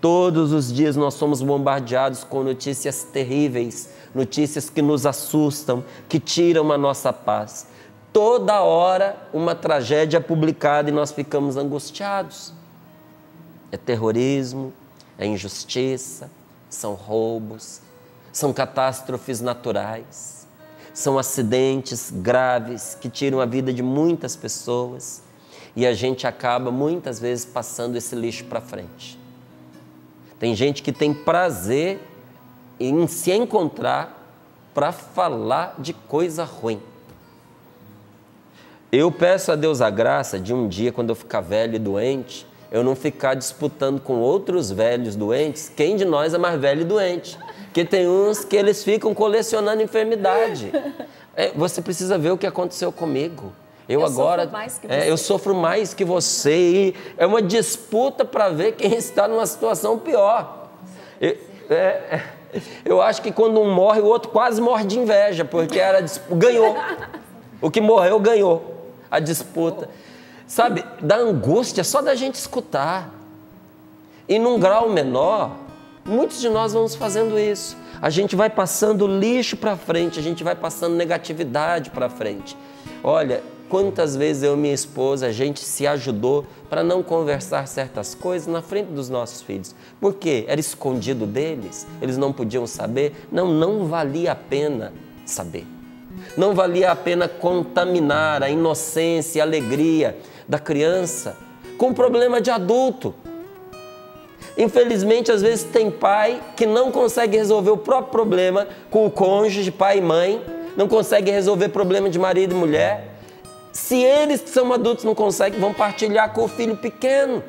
Todos os dias nós somos bombardeados com notícias terríveis, notícias que nos assustam, que tiram a nossa paz. Toda hora uma tragédia é publicada e nós ficamos angustiados. É terrorismo, é injustiça, são roubos, são catástrofes naturais, são acidentes graves que tiram a vida de muitas pessoas e a gente acaba muitas vezes passando esse lixo para frente. Tem gente que tem prazer em se encontrar para falar de coisa ruim. Eu peço a Deus a graça de um dia, quando eu ficar velho e doente, eu não ficar disputando com outros velhos doentes quem de nós é mais velho e doente. Porque tem uns que eles ficam colecionando enfermidade. Você precisa ver o que aconteceu comigo. Eu agora sofro mais que você. Eu sofro mais que você. E é uma disputa para ver quem está numa situação pior. Eu acho que quando um morre, o outro quase morre de inveja, porque ganhou. O que morreu, ganhou a disputa. Sabe, da angústia só da gente escutar. E num grau menor, muitos de nós vamos fazendo isso. A gente vai passando lixo para frente, a gente vai passando negatividade para frente. Olha, quantas vezes eu e minha esposa, a gente se ajudou para não conversar certas coisas na frente dos nossos filhos. Por quê? Era escondido deles? Eles não podiam saber? Não valia a pena saber. Não valia a pena contaminar a inocência e a alegria da criança com problema de adulto. Infelizmente, às vezes tem pai que não consegue resolver o próprio problema com o cônjuge, pai e mãe, não consegue resolver problema de marido e mulher. Se eles que são adultos não conseguem, vão partilhar com o filho pequeno,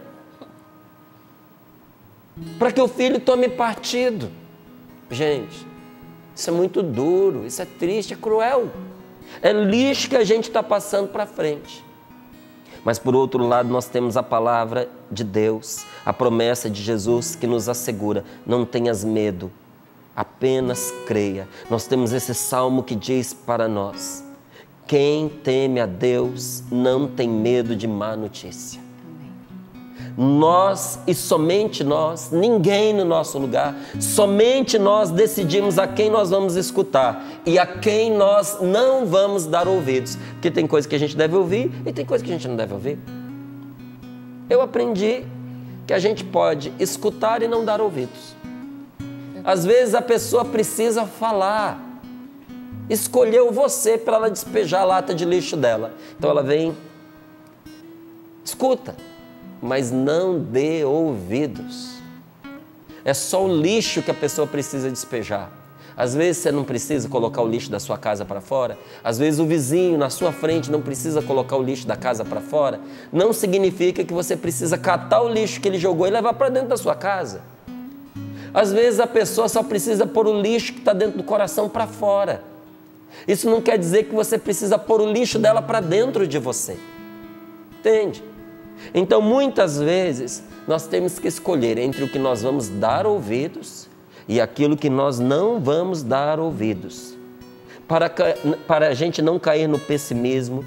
para que o filho tome partido. Gente, isso é muito duro, isso é triste, é cruel. É lixo que a gente está passando para frente. Mas por outro lado nós temos a palavra de Deus, a promessa de Jesus que nos assegura: não tenhas medo, apenas creia. Nós temos esse salmo que diz para nós: quem teme a Deus não tem medo de má notícia. Nós e somente nós, ninguém no nosso lugar, somente nós decidimos a quem nós vamos escutar e a quem nós não vamos dar ouvidos. Porque tem coisa que a gente deve ouvir e tem coisa que a gente não deve ouvir. Eu aprendi que a gente pode escutar e não dar ouvidos. Às vezes a pessoa precisa falar. Escolheu você para ela despejar a lata de lixo dela. Então ela vem, escuta, mas não dê ouvidos. É só o lixo que a pessoa precisa despejar. Às vezes você não precisa colocar o lixo da sua casa para fora. Às vezes o vizinho na sua frente não precisa colocar o lixo da casa para fora. Não significa que você precisa catar o lixo que ele jogou e levar para dentro da sua casa. Às vezes a pessoa só precisa pôr o lixo que está dentro do coração para fora. Isso não quer dizer que você precisa pôr o lixo dela para dentro de você. Entende? Então, muitas vezes, nós temos que escolher entre o que nós vamos dar ouvidos e aquilo que nós não vamos dar ouvidos. Para a gente não cair no pessimismo,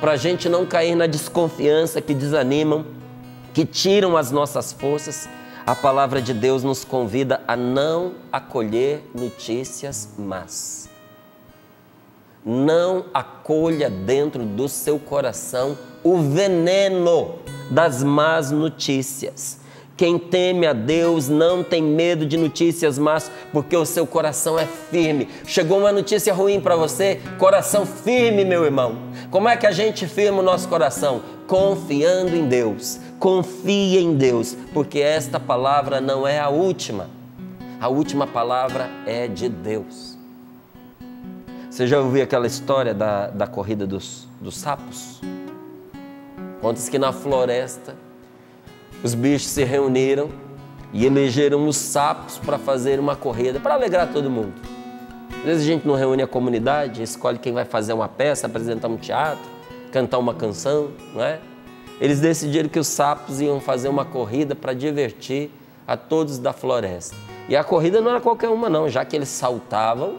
para a gente não cair na desconfiança que desanimam, que tiram as nossas forças, a palavra de Deus nos convida a não acolher notícias más. Não acolha dentro do seu coração o veneno das más notícias. Quem teme a Deus não tem medo de notícias más, porque o seu coração é firme. Chegou uma notícia ruim para você, coração firme, meu irmão. Como é que a gente firma o nosso coração? Confiando em Deus. Confie em Deus, porque esta palavra não é a última. A última palavra é de Deus. Você já ouviu aquela história da corrida dos sapos? Conta-se que na floresta os bichos se reuniram e elegeram os sapos para fazer uma corrida, para alegrar todo mundo. Às vezes a gente não reúne a comunidade, escolhe quem vai fazer uma peça, apresentar um teatro, cantar uma canção, não é? Eles decidiram que os sapos iam fazer uma corrida para divertir a todos da floresta. E a corrida não era qualquer uma não, já que eles saltavam,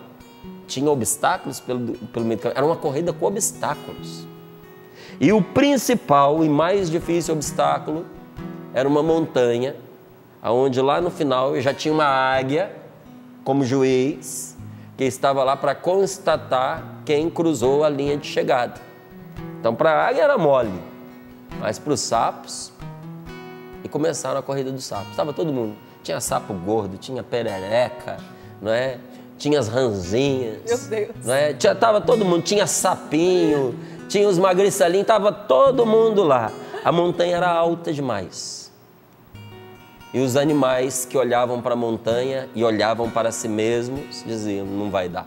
tinha obstáculos pelo meio do caminho. Era uma corrida com obstáculos. E o principal e mais difícil obstáculo era uma montanha, onde lá no final já tinha uma águia como juiz, que estava lá para constatar quem cruzou a linha de chegada. Então para a águia era mole, mas para os sapos, e começaram a corrida dos sapos. Estava todo mundo, tinha sapo gordo, tinha perereca, não é? Tinha as ranzinhas. Meu Deus. Não é? Tava todo mundo, tinha sapinho, tinha os magricelinhos, estava todo mundo lá. A montanha era alta demais. E os animais que olhavam para a montanha e olhavam para si mesmos diziam: não vai dar.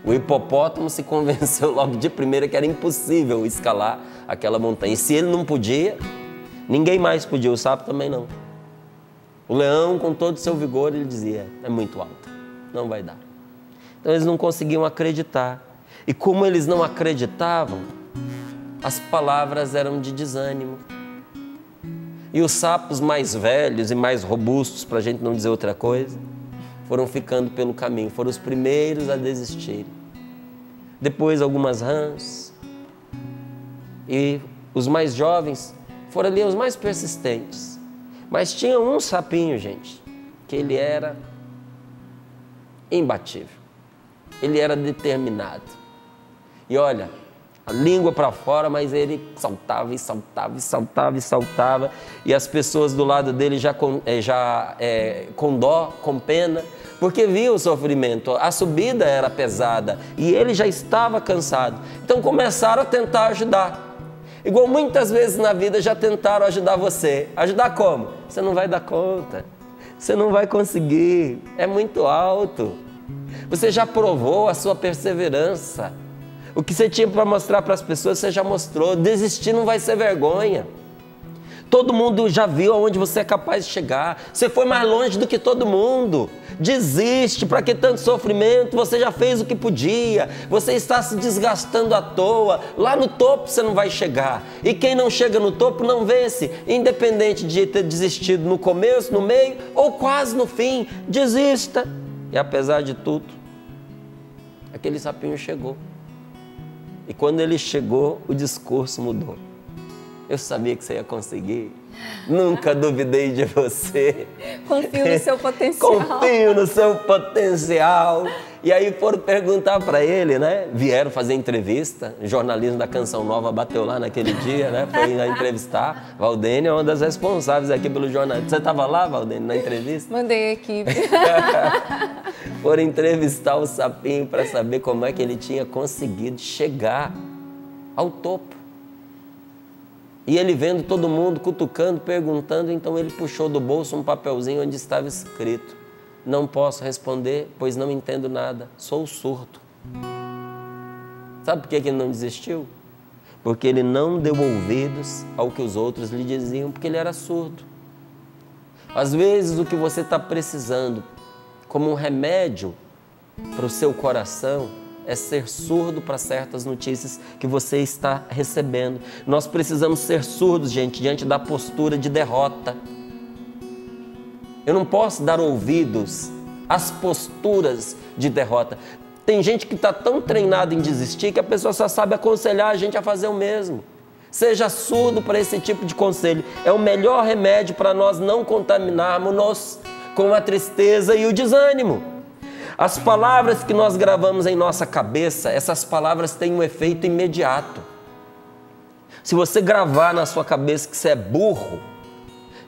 O hipopótamo se convenceu logo de primeira que era impossível escalar aquela montanha. E se ele não podia, ninguém mais podia, o sapo também não. O leão, com todo o seu vigor, ele dizia: é muito alta, não vai dar. Então eles não conseguiam acreditar. E como eles não acreditavam, as palavras eram de desânimo. E os sapos mais velhos e mais robustos, para a gente não dizer outra coisa, foram ficando pelo caminho, foram os primeiros a desistirem. Depois algumas rãs. E os mais jovens foram ali os mais persistentes. Mas tinha um sapinho, gente, que ele era imbatível. Ele era determinado. E olha, a língua para fora, mas ele saltava e saltava e saltava e saltava. E as pessoas do lado dele já com dó, com pena, porque viu o sofrimento. A subida era pesada e ele já estava cansado. Então começaram a tentar ajudar. Igual muitas vezes na vida já tentaram ajudar você. Ajudar como? Você não vai dar conta. Você não vai conseguir. É muito alto. Você já provou a sua perseverança. O que você tinha para mostrar para as pessoas, você já mostrou. Desistir não vai ser vergonha. Todo mundo já viu aonde você é capaz de chegar. Você foi mais longe do que todo mundo. Desiste, para que tanto sofrimento? Você já fez o que podia. Você está se desgastando à toa. Lá no topo você não vai chegar. E quem não chega no topo não vence. Independente de ter desistido no começo, no meio ou quase no fim. Desista. E apesar de tudo, aquele sapinho chegou. E quando ele chegou, o discurso mudou. Eu sabia que você ia conseguir. Nunca duvidei de você. Confio no seu potencial. Confio no seu potencial. E aí foram perguntar para ele, né? Vieram fazer entrevista. O jornalismo da Canção Nova bateu lá naquele dia, né? Foi lá entrevistar. Valdênia é uma das responsáveis aqui pelo jornalismo. Você estava lá, Valdênia, na entrevista? Mandei a equipe. Foram entrevistar o sapinho para saber como é que ele tinha conseguido chegar ao topo. E ele vendo todo mundo cutucando, perguntando, então ele puxou do bolso um papelzinho onde estava escrito: não posso responder, pois não entendo nada, sou surdo. Sabe por que ele não desistiu? Porque ele não deu ouvidos ao que os outros lhe diziam, porque ele era surdo. Às vezes o que você está precisando como um remédio para o seu coração é ser surdo para certas notícias que você está recebendo. Nós precisamos ser surdos, gente, diante da postura de derrota. Eu não posso dar ouvidos às posturas de derrota. Tem gente que está tão treinada em desistir que a pessoa só sabe aconselhar a gente a fazer o mesmo. Seja surdo para esse tipo de conselho. É o melhor remédio para nós não contaminarmos-nos com a tristeza e o desânimo. As palavras que nós gravamos em nossa cabeça, essas palavras têm um efeito imediato. Se você gravar na sua cabeça que você é burro,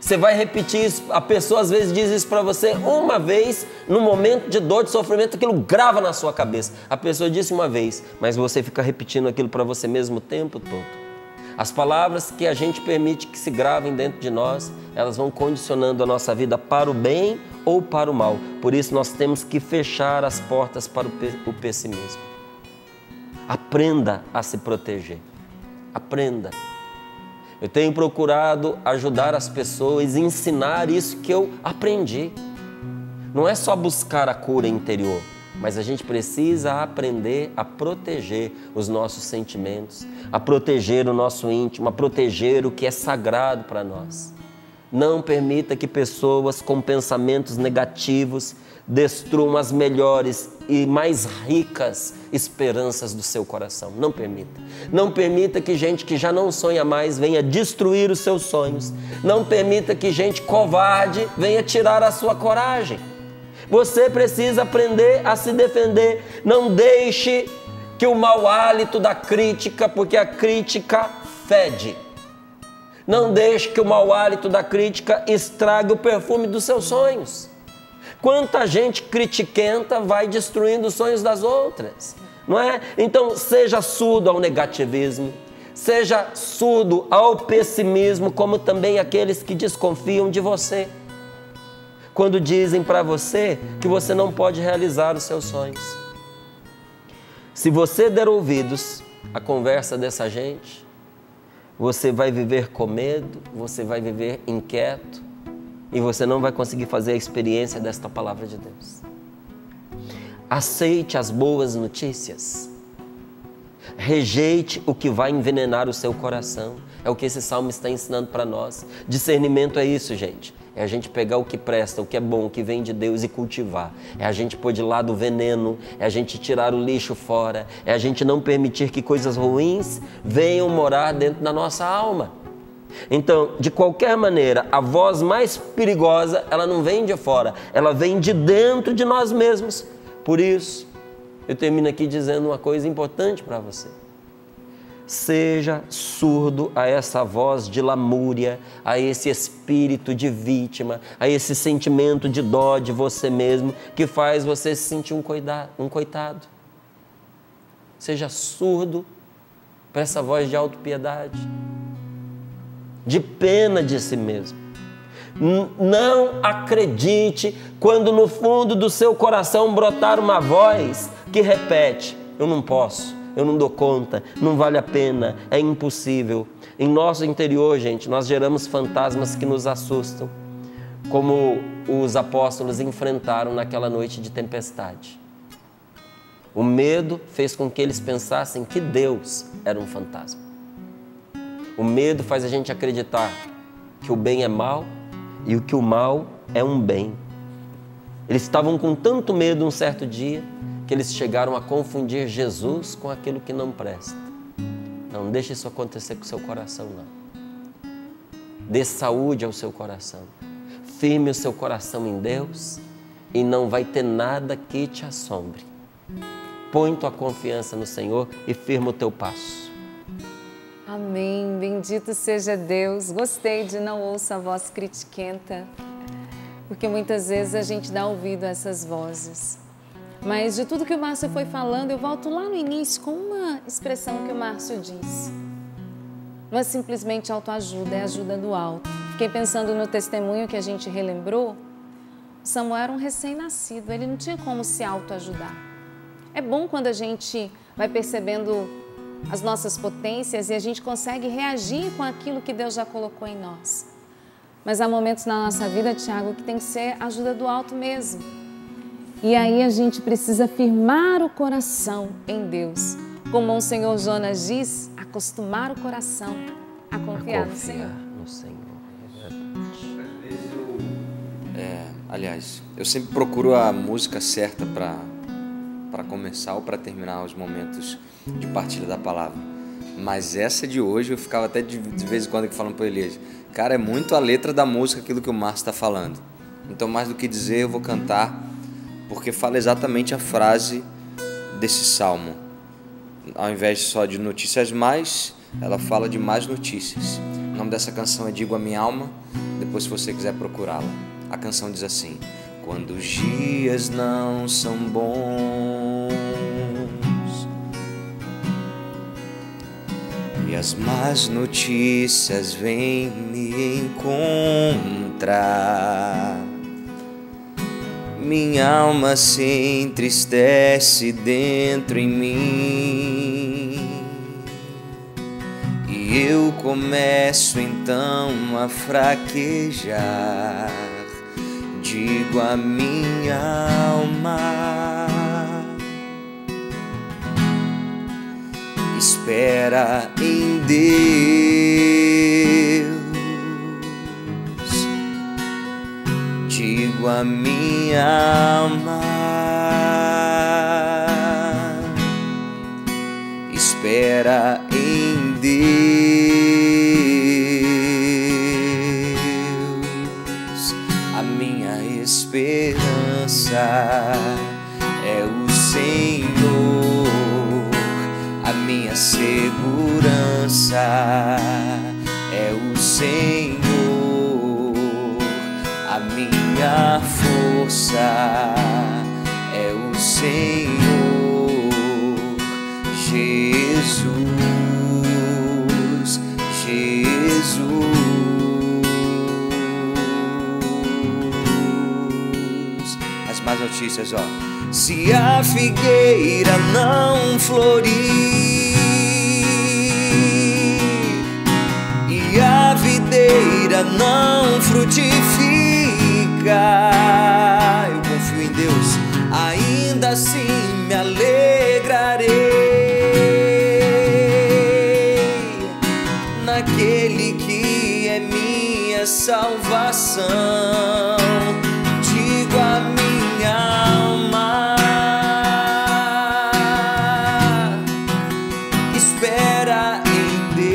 você vai repetir isso. A pessoa às vezes diz isso para você uma vez, no momento de dor, de sofrimento, aquilo grava na sua cabeça. A pessoa disse uma vez, mas você fica repetindo aquilo para você mesmo o tempo todo. As palavras que a gente permite que se gravem dentro de nós, elas vão condicionando a nossa vida para o bem ou para o mal. Por isso nós temos que fechar as portas para o pessimismo. Aprenda a se proteger. Aprenda. Eu tenho procurado ajudar as pessoas e ensinar isso que eu aprendi. Não é só buscar a cura interior, mas a gente precisa aprender a proteger os nossos sentimentos, a proteger o nosso íntimo, a proteger o que é sagrado para nós. Não permita que pessoas com pensamentos negativos destruam as melhores e mais ricas esperanças do seu coração. Não permita. Não permita que gente que já não sonha mais venha destruir os seus sonhos. Não permita que gente covarde venha tirar a sua coragem. Você precisa aprender a se defender. Não deixe que o mau hálito da crítica, porque a crítica fede. Não deixe que o mau hálito da crítica estrague o perfume dos seus sonhos. Quanta gente critiquenta vai destruindo os sonhos das outras, não é? Então, seja surdo ao negativismo, seja surdo ao pessimismo, como também aqueles que desconfiam de você. Quando dizem para você que você não pode realizar os seus sonhos. Se você der ouvidos à conversa dessa gente, você vai viver com medo, você vai viver inquieto e você não vai conseguir fazer a experiência desta palavra de Deus. Aceite as boas notícias. Rejeite o que vai envenenar o seu coração. É o que esse salmo está ensinando para nós. Discernimento é isso, gente. É a gente pegar o que presta, o que é bom, o que vem de Deus e cultivar. É a gente pôr de lado o veneno, é a gente tirar o lixo fora, é a gente não permitir que coisas ruins venham morar dentro da nossa alma. Então, de qualquer maneira, a voz mais perigosa, ela não vem de fora, ela vem de dentro de nós mesmos. Por isso, eu termino aqui dizendo uma coisa importante para você. Seja surdo a essa voz de lamúria, a esse espírito de vítima, a esse sentimento de dó de você mesmo, que faz você se sentir um coitado. Seja surdo para essa voz de autopiedade, de pena de si mesmo. Não acredite quando no fundo do seu coração brotar uma voz que repete: eu não posso, eu não dou conta, não vale a pena, é impossível. Em nosso interior, gente, nós geramos fantasmas que nos assustam, como os apóstolos enfrentaram naquela noite de tempestade. O medo fez com que eles pensassem que Deus era um fantasma. O medo faz a gente acreditar que o bem é mal e que o mal é um bem. Eles estavam com tanto medo um certo dia que eles chegaram a confundir Jesus com aquilo que não presta. Não deixe isso acontecer com o seu coração, não. Dê saúde ao seu coração. Firme o seu coração em Deus e não vai ter nada que te assombre. Põe tua confiança no Senhor e firma o teu passo. Amém. Bendito seja Deus. Gostei de não ouça a voz critiquenta, porque muitas vezes a gente dá ouvido a essas vozes. Mas de tudo que o Márcio foi falando, eu volto lá no início com uma expressão que o Márcio disse. Não é simplesmente autoajuda, é ajuda do alto. Fiquei pensando no testemunho que a gente relembrou. Samuel era um recém-nascido, ele não tinha como se autoajudar. É bom quando a gente vai percebendo as nossas potências e a gente consegue reagir com aquilo que Deus já colocou em nós. Mas há momentos na nossa vida, Tiago, que tem que ser ajuda do alto mesmo. E aí a gente precisa firmar o coração em Deus. Como o Senhor Jonas diz, acostumar o coração a confiar no Senhor. Aliás, eu sempre procuro a música certa para começar ou para terminar os momentos de partilha da palavra. Mas essa de hoje eu ficava até de vez em quando aqui falando para o Elias, cara, é muito a letra da música aquilo que o Márcio está falando. Então, mais do que dizer, eu vou cantar, porque fala exatamente a frase desse salmo. Ao invés só de notícias mais, ela fala de mais notícias. O nome dessa canção é Digo a Minha Alma, depois se você quiser procurá-la. A canção diz assim: quando os dias não são bons e as más notícias vêm me encontrar, minha alma se entristece dentro em mim e eu começo então a fraquejar. Digo a minha alma, espera em Deus. Digo a minha alma, espera em Deus. A minha esperança é o Senhor, a minha segurança é o Senhor, a minha força é o Senhor, Jesus, Jesus. As más notícias, ó. Se a figueira não florir e a videira não frutifica, eu confio em Deus, ainda assim me alegrarei naquele que é minha salvação. Digo a minha alma, espera em Deus.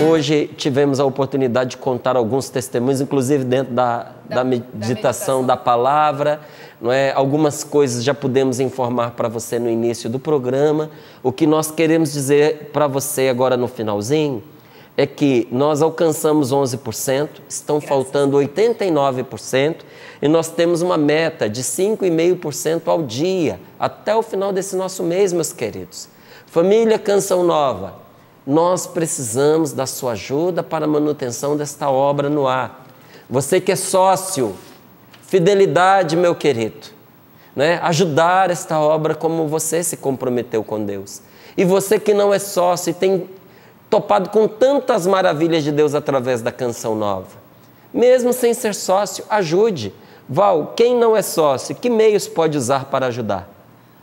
Hoje tivemos a oportunidade de contar alguns testemunhos, inclusive dentro da meditação da palavra, não é? Algumas coisas já pudemos informar para você no início do programa. O que nós queremos dizer para você agora no finalzinho é que nós alcançamos 11%, estão faltando 89%, e nós temos uma meta de 5,5% ao dia, até o final desse nosso mês, meus queridos. Família Canção Nova, nós precisamos da sua ajuda para a manutenção desta obra no ar. Você que é sócio, fidelidade, meu querido, né? Ajudar esta obra como você se comprometeu com Deus. E você que não é sócio e tem topado com tantas maravilhas de Deus através da Canção Nova, mesmo sem ser sócio, ajude. Val, quem não é sócio, que meios pode usar para ajudar?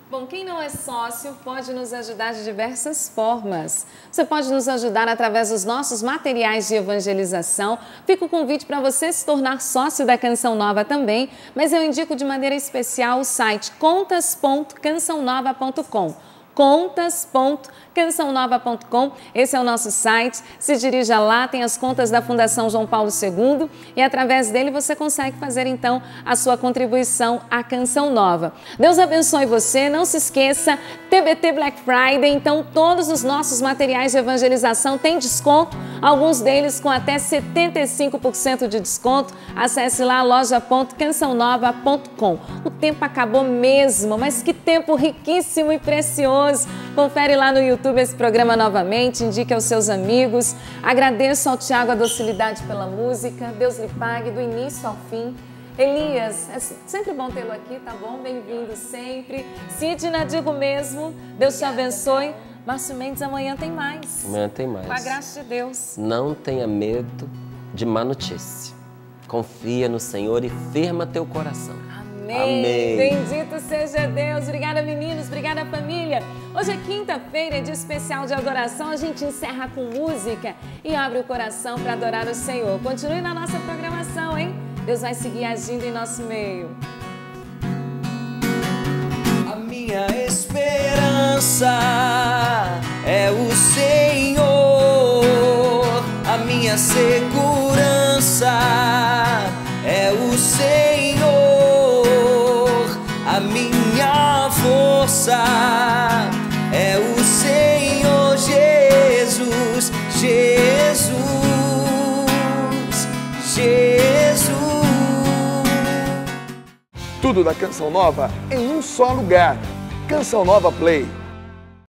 Bom, quem não é sócio pode nos ajudar de diversas formas. Você pode nos ajudar através dos nossos materiais de evangelização. Fica o convite para você se tornar sócio da Canção Nova também, mas eu indico de maneira especial o site contas.cançãonova.com. contas.cançãonova.com, esse é o nosso site. Se dirija lá, tem as contas da Fundação João Paulo II e através dele você consegue fazer então a sua contribuição à Canção Nova. Deus abençoe você, não se esqueça, TBT Black Friday, então todos os nossos materiais de evangelização têm desconto, alguns deles com até 75% de desconto. Acesse lá loja.cançãonova.com. O tempo acabou mesmo, mas que tempo riquíssimo e precioso. Confere lá no YouTube esse programa novamente, indique aos seus amigos. Agradeço ao Tiago a docilidade pela música. Deus lhe pague do início ao fim. Elias, é sempre bom tê-lo aqui, tá bom? Bem-vindo sempre. Sidna, digo mesmo, Deus te abençoe. Márcio Mendes, amanhã tem mais. Amanhã tem mais. Com a graça de Deus. Não tenha medo de má notícia. Confia no Senhor e firma teu coração. Amém. Bendito seja Deus. Obrigada, meninos. Obrigada, família. Hoje é quinta-feira, é dia especial de adoração. A gente encerra com música e abre o coração para adorar o Senhor. Continue na nossa programação, hein? Deus vai seguir agindo em nosso meio. A minha esperança é o Senhor. A minha segurança é o Senhor. A minha força é o Senhor Jesus, Jesus, Jesus. Tudo da Canção Nova em um só lugar. Canção Nova Play.